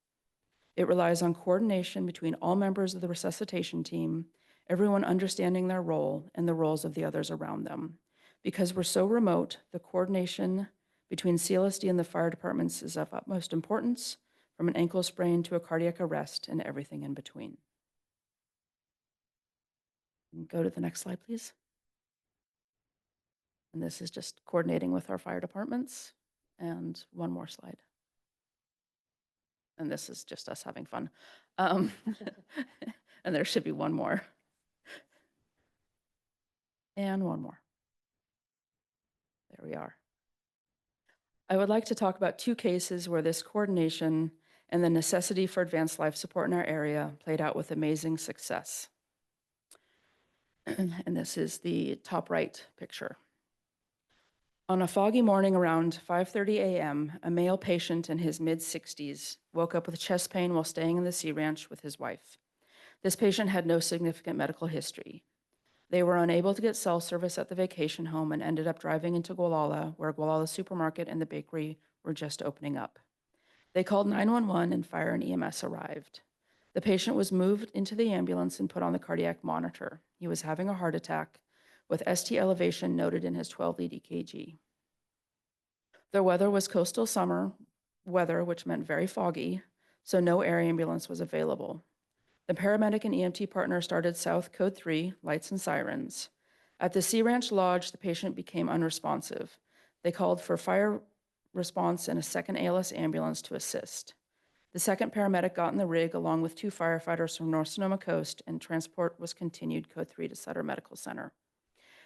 It relies on coordination between all members of the resuscitation team, everyone understanding their role and the roles of the others around them. Because we're so remote, the coordination between CLSD and the fire departments is of utmost importance, from an ankle sprain to a cardiac arrest and everything in between. Go to the next slide, please. And this is just coordinating with our fire departments. And one more slide. And this is just us having fun. And there should be one more. And one more. There we are. I would like to talk about 2 cases where this coordination and the necessity for advanced life support in our area played out with amazing success. And this is the top right picture. On a foggy morning around 5:30 a.m., a male patient in his mid-60s woke up with chest pain while staying in the Sea Ranch with his wife. This patient had no significant medical history. They were unable to get cell service at the vacation home and ended up driving into Gualala, where Gualala supermarket and the bakery were just opening up. They called 911 and fire and EMS arrived. The patient was moved into the ambulance and put on the cardiac monitor. He was having a heart attack with ST elevation noted in his 12-lead EKG. The weather was coastal summer weather, which meant very foggy, so no air ambulance was available. The paramedic and EMT partner started South Code 3, lights and sirens. At the Sea Ranch Lodge, the patient became unresponsive. They called for fire response and a second ALS ambulance to assist. The second paramedic got in the rig along with 2 firefighters from North Sonoma Coast, and transport was continued Code 3 to Sutter Medical Center.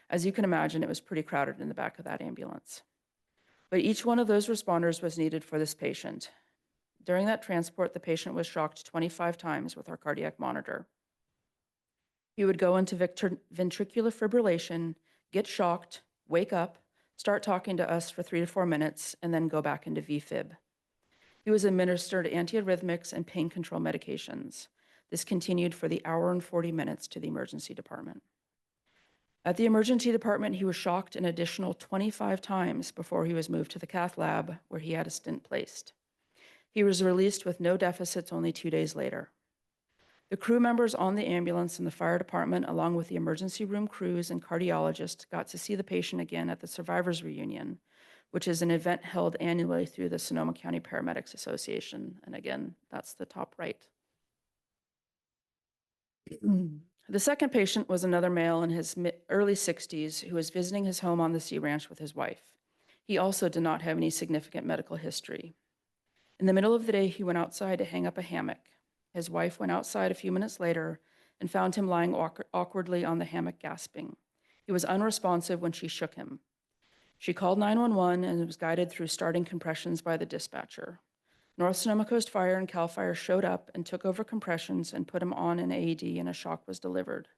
As you can imagine, it was pretty crowded in the back of that ambulance. But each one of those responders was needed for this patient. During that transport, the patient was shocked 25 times with our cardiac monitor. He would go into ventricular fibrillation, get shocked, wake up, start talking to us for 3 to 4 minutes, and then go back into VFib. He was administered antiarrhythmics and pain control medications. This continued for the hour and 40 minutes to the emergency department. At the emergency department, he was shocked an additional 25 times before he was moved to the cath lab, where he had a stent placed. He was released with no deficits only 2 days later. The crew members on the ambulance and the fire department, along with the emergency room crews and cardiologists, got to see the patient again at the Survivors Reunion, which is an event held annually through the Sonoma County Paramedics Association. And again, that's the top right. The second patient was another male in his early 60s who was visiting his home on the Sea Ranch with his wife. He also did not have any significant medical history. In the middle of the day, he went outside to hang up a hammock. His wife went outside a few minutes later and found him lying awkwardly on the hammock, gasping. He was unresponsive when she shook him. She called 911 and was guided through starting compressions by the dispatcher. North Sonoma Coast Fire and CAL FIRE showed up and took over compressions and put him on an AED, and a shock was delivered.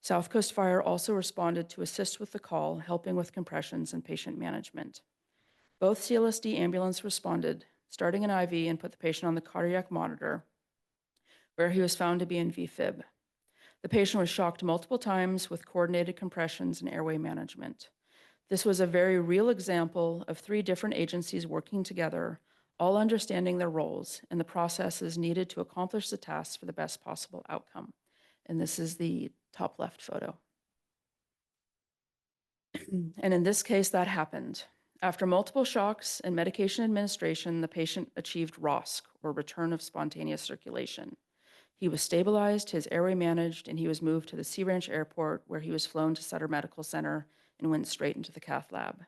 South Coast Fire also responded to assist with the call, helping with compressions and patient management. Both CLSD ambulance responded, starting an IV and put the patient on the cardiac monitor, where he was found to be in VFib. The patient was shocked multiple times with coordinated compressions and airway management. This was a very real example of 3 different agencies working together, all understanding their roles and the processes needed to accomplish the tasks for the best possible outcome. And this is the top left photo. And in this case, that happened. After multiple shocks and medication administration, the patient achieved ROSC, or return of spontaneous circulation. He was stabilized, his airway managed, and he was moved to the Sea Ranch Airport, where he was flown to Sutter Medical Center and went straight into the cath lab.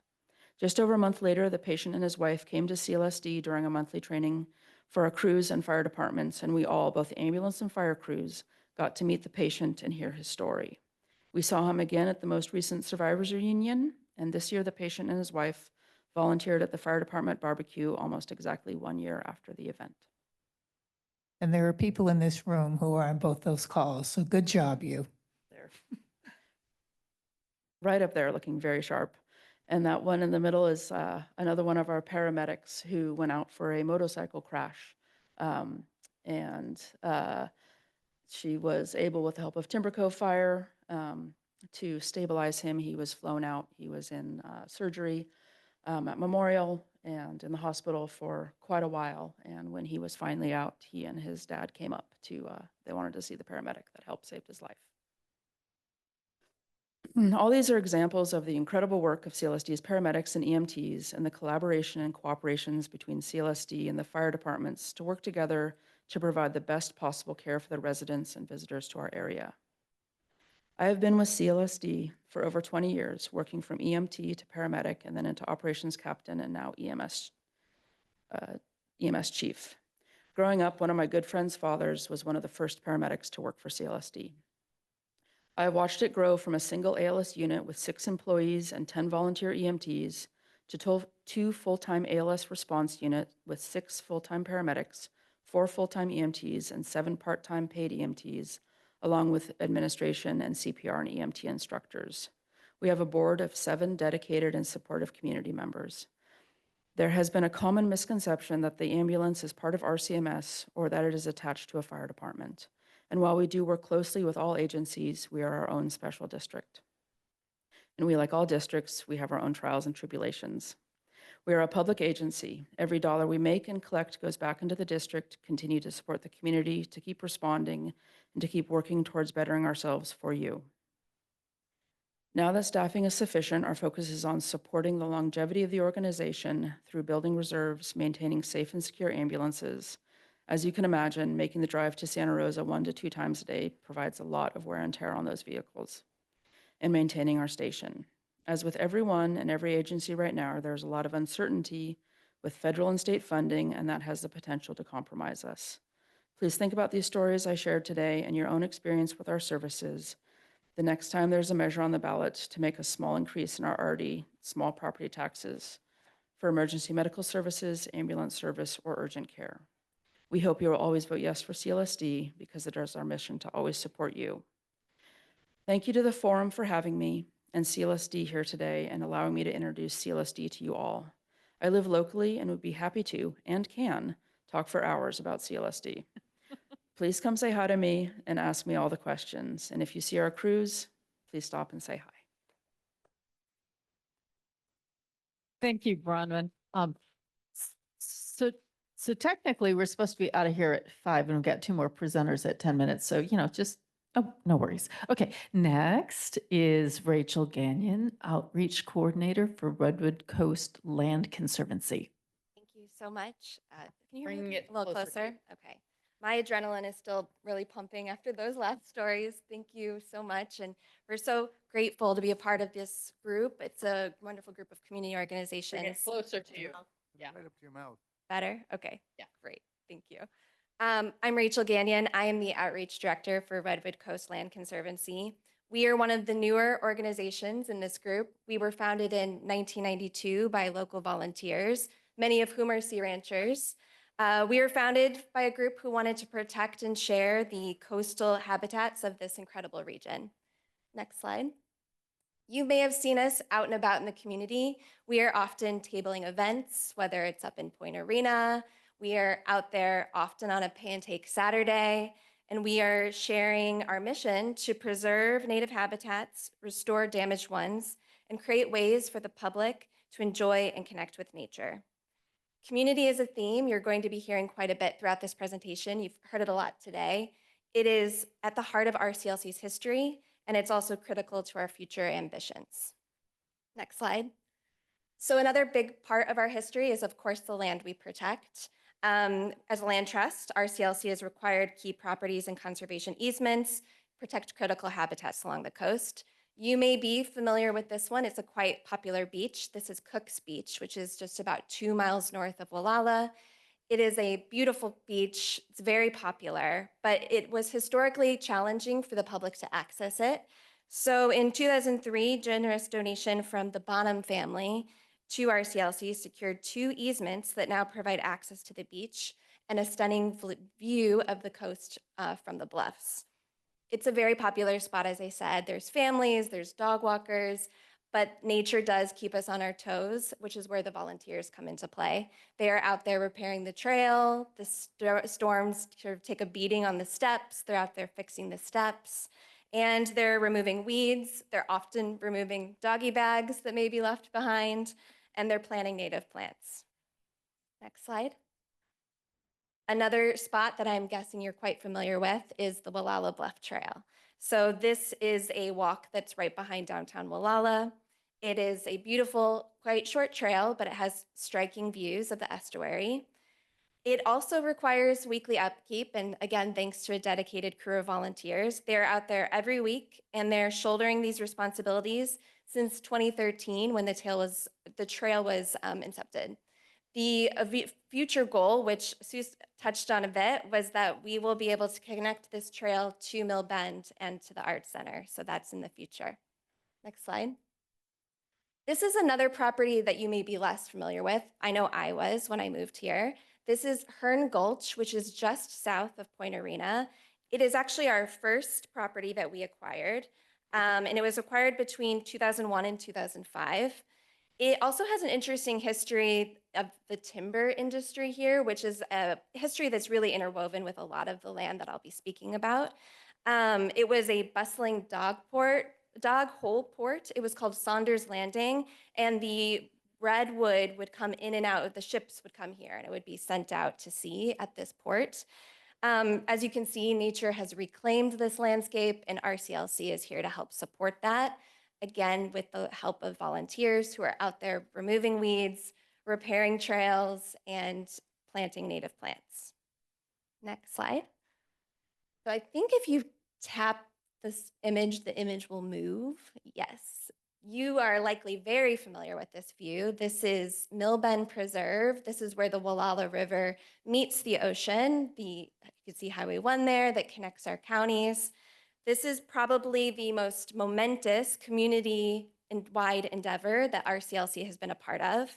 Just over a month later, the patient and his wife came to CLSD during a monthly training for our crews and fire departments, and we all, both ambulance and fire crews, got to meet the patient and hear his story. We saw him again at the most recent Survivors Reunion, and this year the patient and his wife volunteered at the fire department barbecue almost exactly 1 year after the event. And there are people in this room who are on both those calls, so good job, you. There. Right up there, looking very sharp. And that one in the middle is another one of our paramedics who went out for a motorcycle crash. She was able, with the help of Timber Cove Fire, to stabilize him. He was flown out. He was in surgery at Memorial and in the hospital for quite a while. And when he was finally out, he and his dad came up to, they wanted to see the paramedic that helped save his life. All these are examples of the incredible work of CLSD's paramedics and EMTs and the collaboration and cooperations between CLSD and the fire departments to work together to provide the best possible care for the residents and visitors to our area. I have been with CLSD for over 20 years, working from EMT to paramedic and then into operations captain and now EMS chief. Growing up, one of my good friend's fathers was one of the first paramedics to work for CLSD. I have watched it grow from a single ALS unit with 6 employees and 10 volunteer EMTs to 2 full-time ALS response unit with 6 full-time paramedics, 4 full-time EMTs, and 7 part-time paid EMTs, along with administration and CPR and EMT instructors. We have a board of 7 dedicated and supportive community members. There has been a common misconception that the ambulance is part of RCMS or that it is attached to a fire department. And while we do work closely with all agencies, we are our own special district. And we, like all districts, we have our own trials and tribulations. We are a public agency. Every dollar we make and collect goes back into the district, continue to support the community, to keep responding, and to keep working towards bettering ourselves for you. Now that staffing is sufficient, our focus is on supporting the longevity of the organization through building reserves, maintaining safe and secure ambulances. As you can imagine, making the drive to Santa Rosa 1 to 2 times a day provides a lot of wear and tear on those vehicles, and maintaining our station. As with everyone and every agency right now, there's a lot of uncertainty with federal and state funding, and that has the potential to compromise us. Please think about these stories I shared today and your own experience with our services the next time there's a measure on the ballot to make a small increase in our already small property taxes for emergency medical services, ambulance service, or urgent care. We hope you will always vote yes for CLSD because it is our mission to always support you. Thank you to the forum for having me and CLSD here today and allowing me to introduce CLSD to you all. I live locally and would be happy to, and can, talk for hours about CLSD. Please come say hi to me and ask me all the questions. And if you see our crews, please stop and say hi. Thank you, Bronwyn. So technically, we're supposed to be out of here at 5, and we've got 2 more presenters at 10 minutes. So, just, oh, no worries. Okay, next is Rachel Gagnon, Outreach Coordinator for Redwood Coast Land Conservancy. Thank you so much. Can you hear Bringing me it a little closer to closer? Okay. My adrenaline is still really pumping after those last stories. Thank you so much. And we're so grateful to be a part of this group. It's a wonderful group of community Bring organizations. it closer to you. Yeah. Right up to your mouth. Better? Okay. Yeah. Great. Thank you. I'm Rachel Gagnon. I am the Outreach Director for Redwood Coast Land Conservancy. We are one of the newer organizations in this group. We were founded in 1992 by local volunteers, many of whom are sea ranchers. We were founded by a group who wanted to protect and share the coastal habitats of this incredible region. Next slide. You may have seen us out and about in the community. We are often tabling events, whether it's up in Point Arena. We are out there often on a pay and take Saturday, and we are sharing our mission to preserve native habitats, restore damaged ones, and create ways for the public to enjoy and connect with nature. Community is a theme you're going to be hearing quite a bit throughout this presentation. You've heard it a lot today. It is at the heart of RCLC's history, and it's also critical to our future ambitions. Next slide. So another big part of our history is, of course, the land we protect. As a land trust, RCLC has required key properties and conservation easements, protect critical habitats along the coast. You may be familiar with this one. It's a quite popular beach. This is Cook's Beach, which is just about 2 miles north of Gualala. It is a beautiful beach. It's very popular, but it was historically challenging for the public to access it. So in 2003, generous donation from the Bonham family to RCLC secured 2 easements that now provide access to the beach and a stunning view of the coast from the bluffs. It's a very popular spot, as I said. There's families, there's dog walkers, but nature does keep us on our toes, which is where the volunteers come into play. They are out there repairing the trail. The storms sort of take a beating on the steps. They're out there fixing the steps, and they're removing weeds. They're often removing doggy bags that may be left behind, and they're planting native plants. Next slide. Another spot that I'm guessing you're quite familiar with is the Gualala Bluff Trail. So this is a walk that's right behind downtown Gualala. It is a beautiful, quite short trail, but it has striking views of the estuary. It also requires weekly upkeep, and again, thanks to a dedicated crew of volunteers. They're out there every week, and they're shouldering these responsibilities since 2013 when the trail was incepted. The future goal, which Sue touched on a bit, was that we will be able to connect this trail to Mill Bend and to the Arts Center. So that's in the future. Next slide. This is another property that you may be less familiar with. I know I was when I moved here. This is Hearn Gulch, which is just south of Point Arena. It is actually our first property that we acquired, and it was acquired between 2001 and 2005. It also has an interesting history of the timber industry here, which is a history that's really interwoven with a lot of the land that I'll be speaking about. It was a bustling dog hole port. It was called Saunders Landing, and the redwood would come in and out. The ships would come here, and it would be sent out to sea at this port. As you can see, nature has reclaimed this landscape, and RCLC is here to help support that. Again, with the help of volunteers who are out there removing weeds, repairing trails, and planting native plants. Next slide. So I think if you tap this image, the image will move. Yes, you are likely very familiar with this view. This is Mill Bend Preserve. This is where the Gualala River meets the ocean. You can see Highway 1 there that connects our counties. This is probably the most momentous community-wide endeavor that RCLC has been a part of.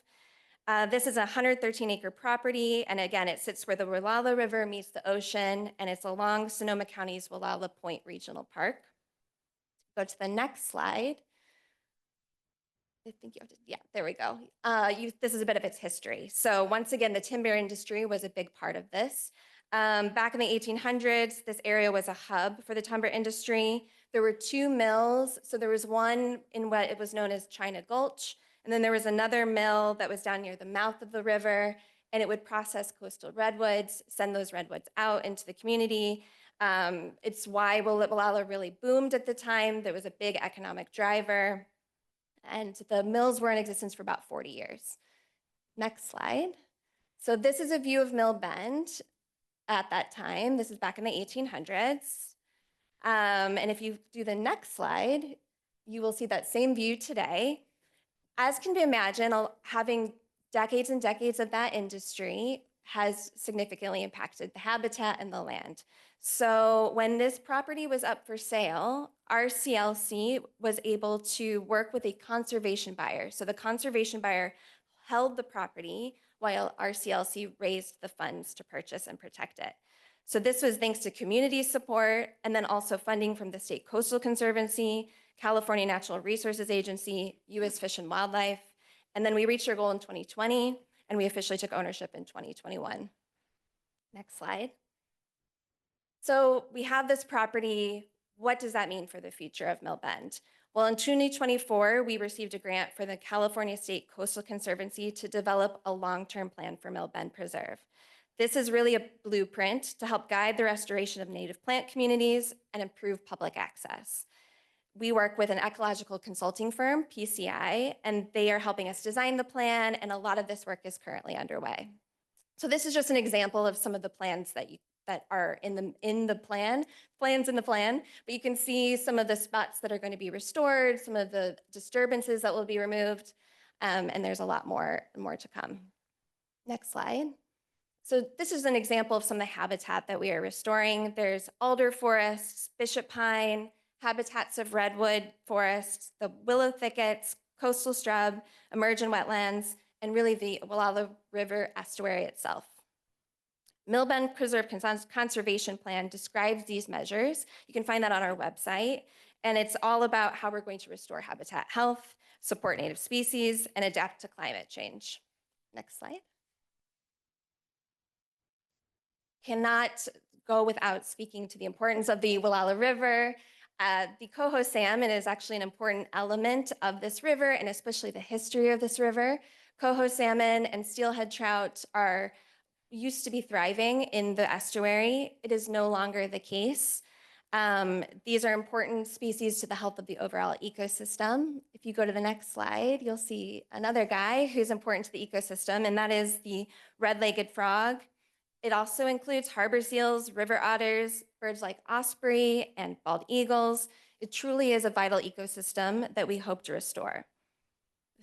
This is a 113-acre property, and again, it sits where the Gualala River meets the ocean, and it's along Sonoma County's Gualala Point Regional Park. Go to the next slide. I think you have to, yeah, there we go. This is a bit of its history. So once again, the timber industry was a big part of this. Back in the 1800s, this area was a hub for the timber industry. There were 2 mills. So there was one in what it was known as China Gulch, and then there was another mill that was down near the mouth of the river, and it would process coastal redwoods, send those redwoods out into the community. It's why Gualala really boomed at the time. There was a big economic driver, and the mills were in existence for about 40 years. Next slide. So this is a view of Mill Bend at that time. This is back in the 1800s. And if you do the next slide, you will see that same view today. As can be imagined, having decades and decades of that industry has significantly impacted the habitat and the land. So when this property was up for sale, RCLC was able to work with a conservation buyer. So the conservation buyer held the property while RCLC raised the funds to purchase and protect it. So this was thanks to community support and then also funding from the State Coastal Conservancy, California Natural Resources Agency, U.S. Fish and Wildlife. And then we reached our goal in 2020, and we officially took ownership in 2021. Next slide. So we have this property. What does that mean for the future of Mill Bend? Well, in 2024, we received a grant for the California State Coastal Conservancy to develop a long-term plan for Mill Bend Preserve. This is really a blueprint to help guide the restoration of native plant communities and improve public access. We work with an ecological consulting firm, PCI, and they are helping us design the plan, and a lot of this work is currently underway. So this is just an example of some of the plans that are in the plan, but you can see some of the spots that are going to be restored, some of the disturbances that will be removed, and there's a lot more to come. Next slide. So this is an example of some of the habitat that we are restoring. There's alder forests, bishop pine, habitats of redwood forests, the willow thickets, coastal scrub, emergent wetlands, and really the Gualala River estuary itself. Mill Bend Preserve Conservation Plan describes these measures. You can find that on our website, and it's all about how we're going to restore habitat health, support native species, and adapt to climate change. Next slide. Cannot go without speaking to the importance of the Gualala River. The coho salmon is actually an important element of this river, and especially the history of this river. Coho salmon and steelhead trout used to be thriving in the estuary. It is no longer the case. These are important species to the health of the overall ecosystem. If you go to the next slide, you'll see another guy who's important to the ecosystem, and that is the red-legged frog. It also includes harbor seals, river otters, birds like osprey, and bald eagles. It truly is a vital ecosystem that we hope to restore.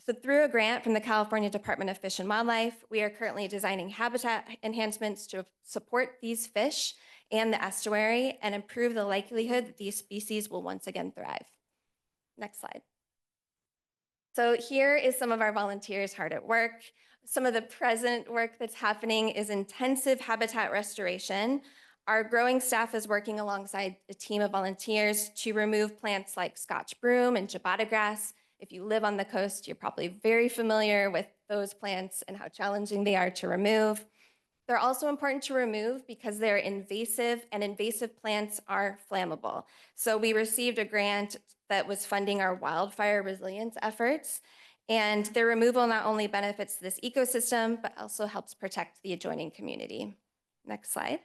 So through a grant from the California Department of Fish and Wildlife, we are currently designing habitat enhancements to support these fish and the estuary and improve the likelihood that these species will once again thrive. Next slide. So here is some of our volunteers hard at work. Some of the present work that's happening is intensive habitat restoration. Our growing staff is working alongside a team of volunteers to remove plants like Scotch broom and ciabatta grass. If you live on the coast, you're probably very familiar with those plants and how challenging they are to remove. They're also important to remove because they're invasive, and invasive plants are flammable. So we received a grant that was funding our wildfire resilience efforts, and their removal not only benefits this ecosystem, but also helps protect the adjoining community. Next slide.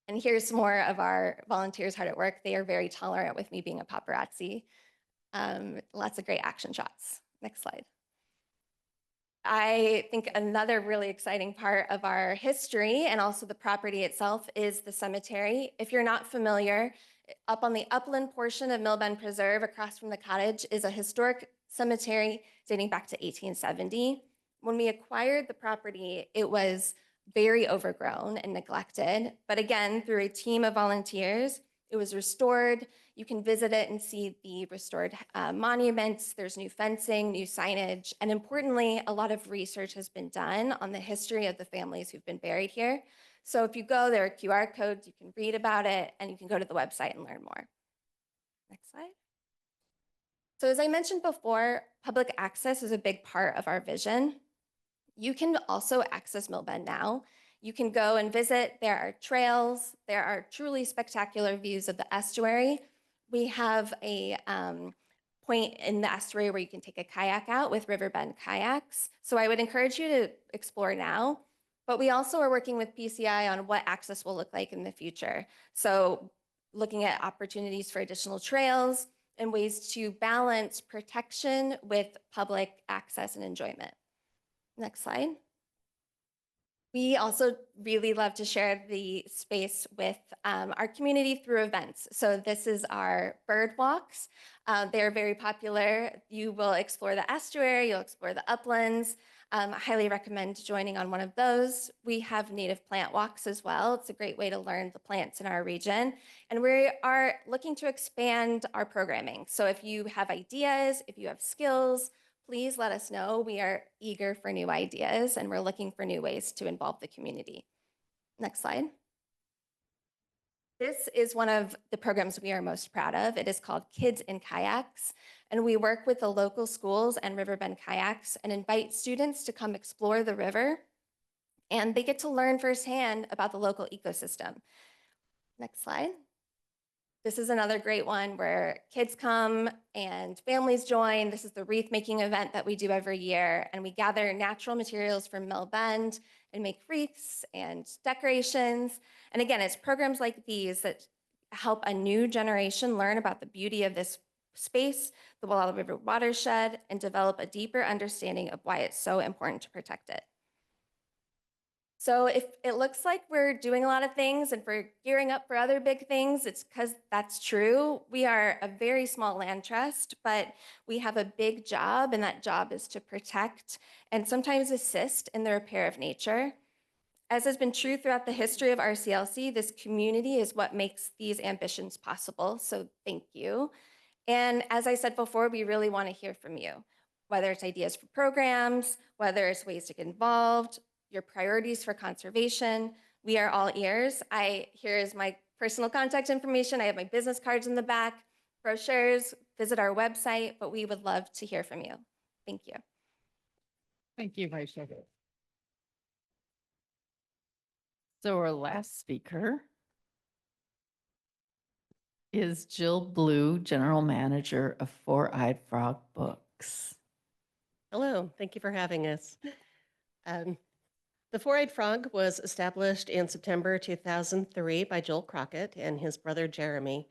And here's more of our volunteers hard at work. They are very tolerant with me being a paparazzi. Lots of great action shots. Next slide. I think another really exciting part of our history and also the property itself is the cemetery. If you're not familiar, up on the upland portion of Mill Bend Preserve across from the cottage is a historic cemetery dating back to 1870. When we acquired the property, it was very overgrown and neglected. But again, through a team of volunteers, It was restored. You can visit it and see the restored monuments. There's new fencing, new signage, and importantly, a lot of research has been done on the history of the families who've been buried here. So if you go, there are QR codes, you can read about it, and you can go to the website and learn more. Next slide. So as I mentioned before, public access is a big part of our vision. You can also access Millbend now. You can go and visit. There are trails. There are truly spectacular views of the estuary. We have a point in the estuary where you can take a kayak out with Riverbend kayaks. So I would encourage you to explore now. But we also are working with PCI on what access will look like in the future. So looking at opportunities for additional trails and ways to balance protection with public access and enjoyment. Next slide. We also really love to share the space with our community through events. So this is our bird walks. They're very popular. You will explore the estuary, you'll explore the uplands. I highly recommend joining on one of those. We have native plant walks as well. It's a great way to learn the plants in our region. And we are looking to expand our programming. So if you have ideas, if you have skills, please let us know. We are eager for new ideas and we're looking for new ways to involve the community. Next slide. This is one of the programs we are most proud of. It is called Kids in Kayaks, and we work with the local schools and Riverbend Kayaks and invite students to come explore the river, and they get to learn firsthand about the local ecosystem. Next slide. This is another great one where kids come and families join. This is the wreath making event that we do every year, and we gather natural materials from Mill Bend and make wreaths and decorations. And again, it's programs like these that help a new generation learn about the beauty of this space, the Gualala River watershed, and develop a deeper understanding of why it's so important to protect it. So if it looks like we're doing a lot of things and we're gearing up for other big things, it's because that's true. We are a very small land trust, but we have a big job, and that job is to protect and sometimes assist in the repair of nature. As has been true throughout the history of RCLC, this community is what makes these ambitions possible, so thank you. And as I said before, we really want to hear from you, whether it's ideas for programs, whether it's ways to get involved, your priorities for conservation. We are all ears. Here is my personal contact information. I have my business cards in the back, brochures, visit our website, but we would love to hear from you. Thank you. Thank you, Vice Chair. So our last speaker is Jill Blue, General Manager of Four-Eyed Frog Books. Hello, thank you for having us. The Four-Eyed Frog was established in September 2003 by Joel Crockett and his brother Jeremy.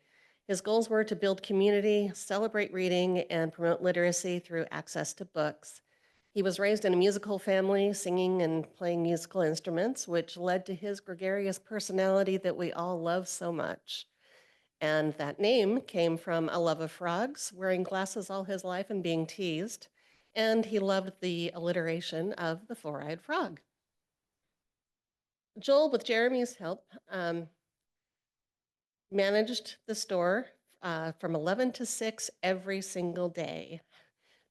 His goals were to build community, celebrate reading, and promote literacy through access to books. He was raised in a musical family, singing and playing musical instruments, which led to his gregarious personality that we all love so much. And that name came from a love of frogs, wearing glasses all his life and being teased. And he loved the alliteration of the four-eyed frog. Joel, with Jeremy's help, managed the store from 11 to 6 every single day.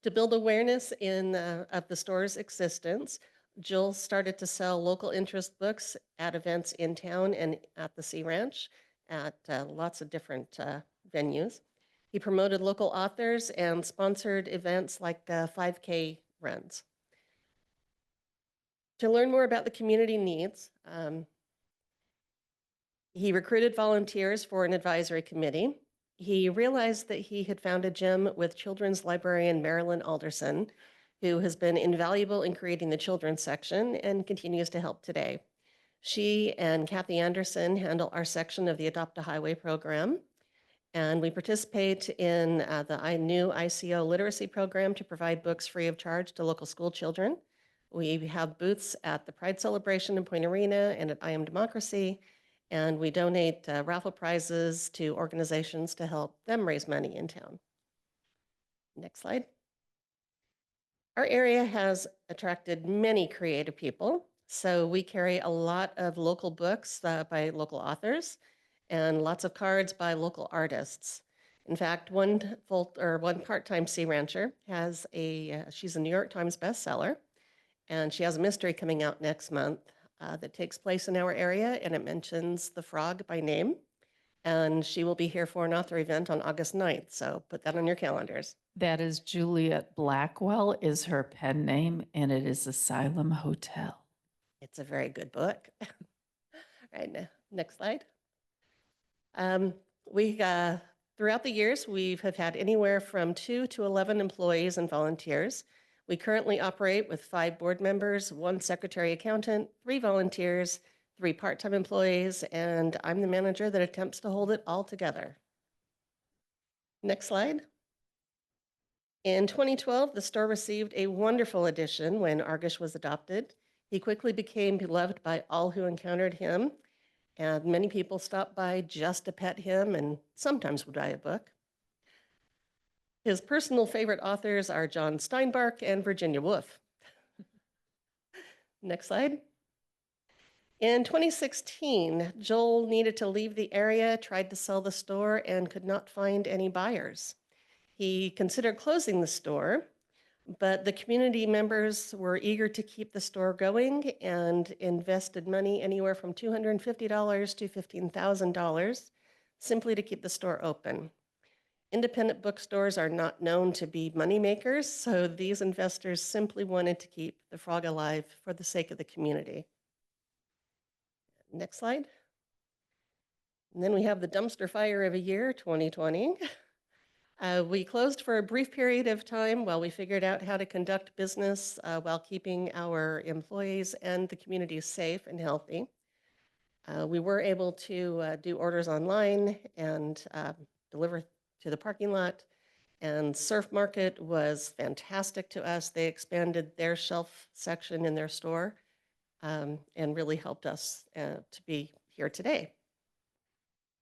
To build awareness of the store's existence, Joel started to sell local interest books at events in town and at the Sea Ranch at lots of different venues. He promoted local authors and sponsored events like 5K runs. To learn more about the community needs, he recruited volunteers for an advisory committee. He realized that he had found a gem with children's librarian Marilyn Alderson, who has been invaluable in creating the children's section and continues to help today. She and Kathy Anderson handle our section of the Adopt a Highway program, and we participate in the new ICO literacy program to provide books free of charge to local school children. We have booths at the Pride Celebration in Point Arena and at I Am Democracy, and we donate raffle prizes to organizations to help them raise money in town. Next slide. Our area has attracted many creative people, so we carry a lot of local books by local authors, and lots of cards by local artists. In fact, one part-time sea rancher has she's a New York Times bestseller, and she has a mystery coming out next month that takes place in our area, and it mentions the frog by name. And she will be here for an author event on August 9th, so put that on your calendars. That is Juliet Blackwell is her pen name, and it is Asylum Hotel. It's a very good book. Right, next slide. Throughout the years, we have had anywhere from 2 to 11 employees and volunteers. We currently operate with 5 board members, 1 secretary accountant, 3 volunteers, 3 part-time employees, and I'm the manager that attempts to hold it all together. Next slide. In 2012, the store received a wonderful addition when Argus was adopted. He quickly became beloved by all who encountered him, and many people stopped by just to pet him and sometimes would buy a book. His personal favorite authors are John Steinbach and Virginia Woolf. Next slide. In 2016, Joel needed to leave the area, tried to sell the store, and could not find any buyers. He considered closing the store, but the community members were eager to keep the store going and invested money anywhere from $250 to $15,000 simply to keep the store open. Independent bookstores are not known to be moneymakers, so these investors simply wanted to keep the frog alive for the sake of the community. Next slide. And then we have the dumpster fire of a year, 2020. We closed for a brief period of time while we figured out how to conduct business while keeping our employees and the community safe and healthy. We were able to do orders online and deliver to the parking lot. And Surf Market was fantastic to us. They expanded their shelf section in their store and really helped us to be here today.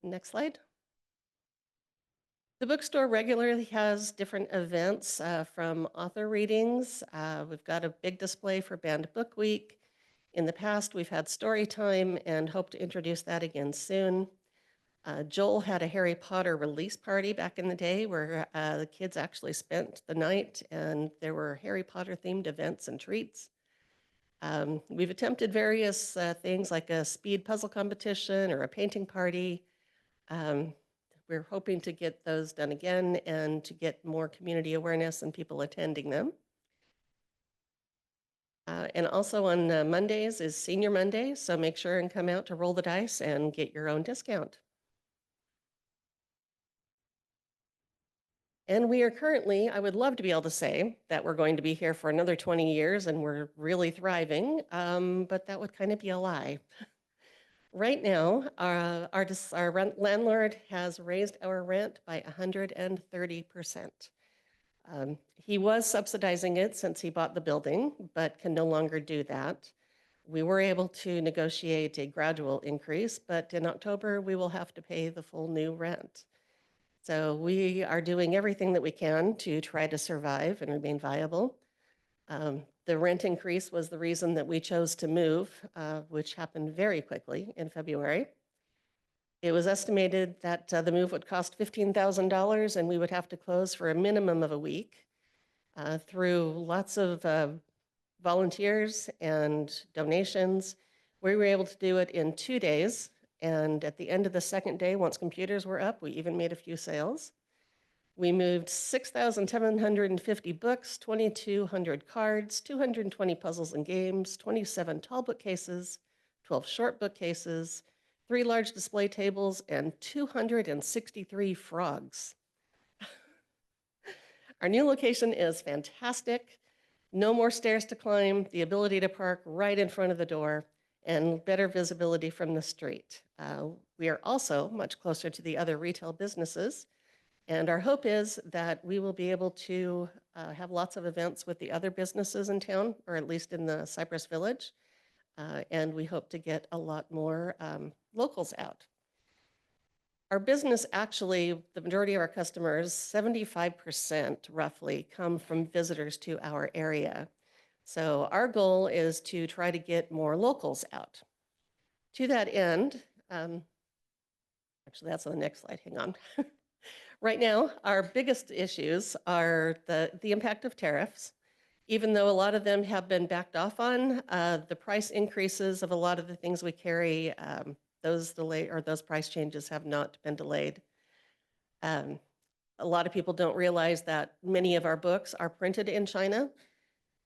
Next slide. The bookstore regularly has different events from author readings. We've got a big display for Banned Book Week. In the past, we've had story time and hope to introduce that again soon. Joel had a Harry Potter release party back in the day where the kids actually spent the night, and there were Harry Potter themed events and treats. We've attempted various things like a speed puzzle competition or a painting party. We're hoping to get those done again and to get more community awareness and people attending them. And also on Mondays is Senior Monday, so make sure and come out to roll the dice and get your own discount. And we are currently, I would love to be able to say that we're going to be here for another 20 years and we're really thriving, but that would kind of be a lie. Right now, our landlord has raised our rent by 130%. He was subsidizing it since he bought the building, but can no longer do that. We were able to negotiate a gradual increase, but in October, we will have to pay the full new rent. So we are doing everything that we can to try to survive and remain viable. The rent increase was the reason that we chose to move, which happened very quickly in February. It was estimated that the move would cost $15,000 and we would have to close for a minimum of a week. Through lots of volunteers and donations, we were able to do it in 2 days. And at the end of the second day, once computers were up, we even made a few sales. We moved 6,750 books, 2,200 cards, 220 puzzles and games, 27 tall bookcases, 12 short bookcases, 3 large display tables, and 263 frogs. Our new location is fantastic. No more stairs to climb, the ability to park right in front of the door, and better visibility from the street. We are also much closer to the other retail businesses. And our hope is that we will be able to have lots of events with the other businesses in town, or at least in the Cypress Village. And we hope to get a lot more locals out. Our business actually, the majority of our customers, 75% roughly, come from visitors to our area. So our goal is to try to get more locals out. To that end, Actually, that's on the next slide. Hang on. Right now, our biggest issues are the impact of tariffs. Even though a lot of them have been backed off on, the price increases of a lot of the things we carry, those price changes have not been delayed. A lot of people don't realize that many of our books are printed in China.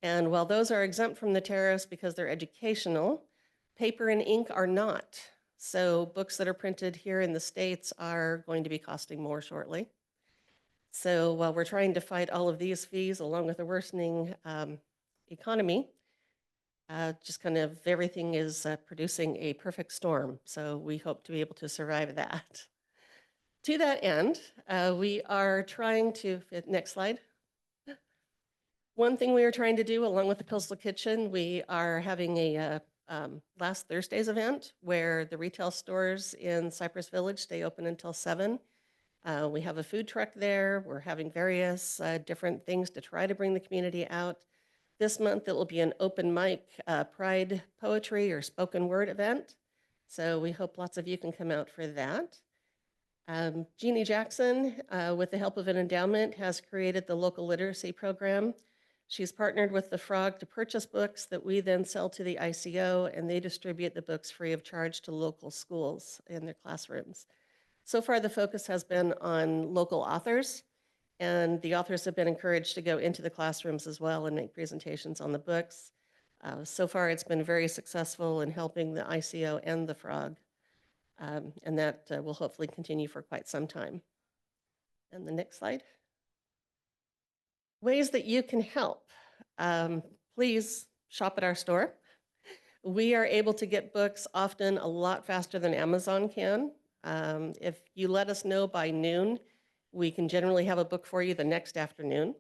And while those are exempt from the tariffs because they're educational, paper and ink are not. So books that are printed here in the States are going to be costing more shortly. So while we're trying to fight all of these fees along with a worsening economy, just kind of everything is producing a perfect storm. So we hope to be able to survive that. To that end, we are trying to, next slide. One thing we are trying to do along with the Coastal Kitchen, we are having a last Thursday's event where the retail stores in Cypress Village stay open until 7. We have a food truck there. We're having various different things to try to bring the community out. This month, it will be an open mic pride poetry or spoken word event. So we hope lots of you can come out for that. Jeannie Jackson, with the help of an endowment, has created the local literacy program. She's partnered with the Frog to purchase books that we then sell to the ICO, and they distribute the books free of charge to local schools in their classrooms. So far, the focus has been on local authors, and the authors have been encouraged to go into the classrooms as well and make presentations on the books. So far, it's been very successful in helping the ICO and the Frog, and that will hopefully continue for quite some time. And the next slide. Ways that you can help. Please shop at our store. We are able to get books often a lot faster than Amazon can. If you let us know by noon, we can generally have a book for you the next afternoon.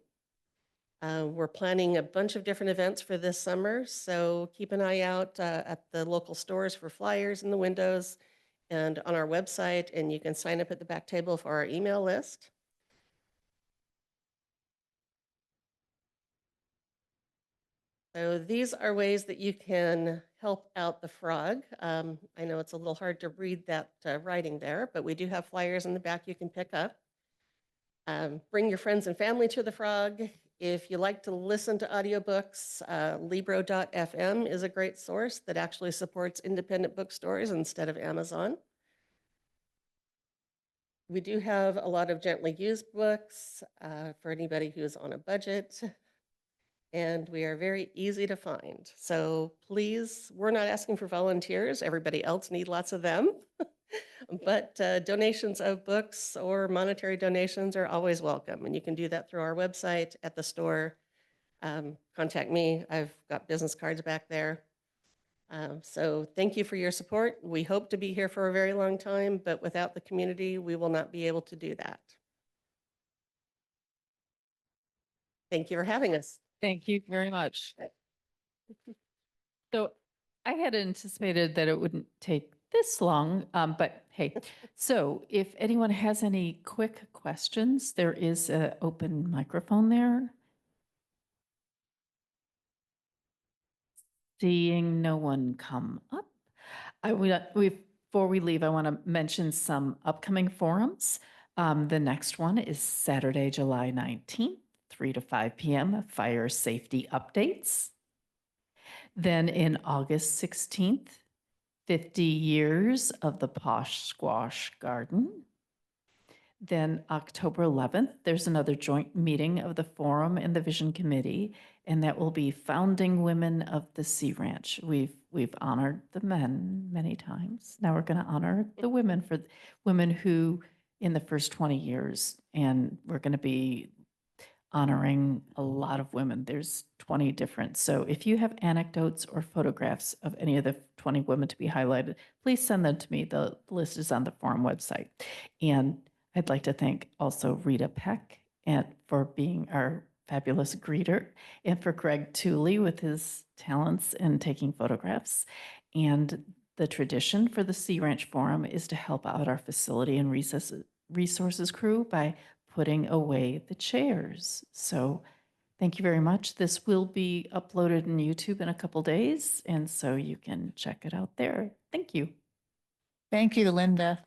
We're planning a bunch of different events for this summer, so keep an eye out at the local stores for flyers in the windows and on our website, and you can sign up at the back table for our email list. So these are ways that you can help out the Frog. I know it's a little hard to read that writing there, but we do have flyers in the back you can pick up. Bring your friends and family to the Frog. If you like to listen to audiobooks, Libro.fm is a great source that actually supports independent bookstores instead of Amazon. We do have a lot of gently used books for anybody who's on a budget. And we are very easy to find. So please, we're not asking for volunteers. Everybody else needs lots of them. But donations of books or monetary donations are always welcome. And you can do that through our website, at the store. Contact me. I've got business cards back there. So thank you for your support. We hope to be here for a very long time, but without the community, we will not be able to do that. Thank you for having us. Thank you very much. So I had anticipated that it wouldn't take this long, but hey, so if anyone has any quick questions, there is an open microphone there. Seeing no one come up, before we leave, I want to mention some upcoming forums. The next one is Saturday, July 19th. 3 to 5 p.m. fire safety updates. Then in August 16th, 50 years of the Posh Squash Garden. Then October 11th, there's another joint meeting of the Forum and the Vision Committee, and that will be Founding Women of the Sea Ranch. We've honored the men many times. Now we're going to honor the women for women who in the first 20 years, and we're going to be honoring a lot of women. There's 20 different. So if you have anecdotes or photographs of any of the 20 women to be highlighted, please send them to me. The list is on the forum website. And I'd like to thank also Rita Peck for being our fabulous greeter, and for Greg Tooley with his talents and taking photographs. And the tradition for the Sea Ranch Forum is to help out our facility and resources crew by putting away the chairs. So thank you very much. This will be uploaded on YouTube in a couple days, and so you can check it out there. Thank you. Thank you, Linda.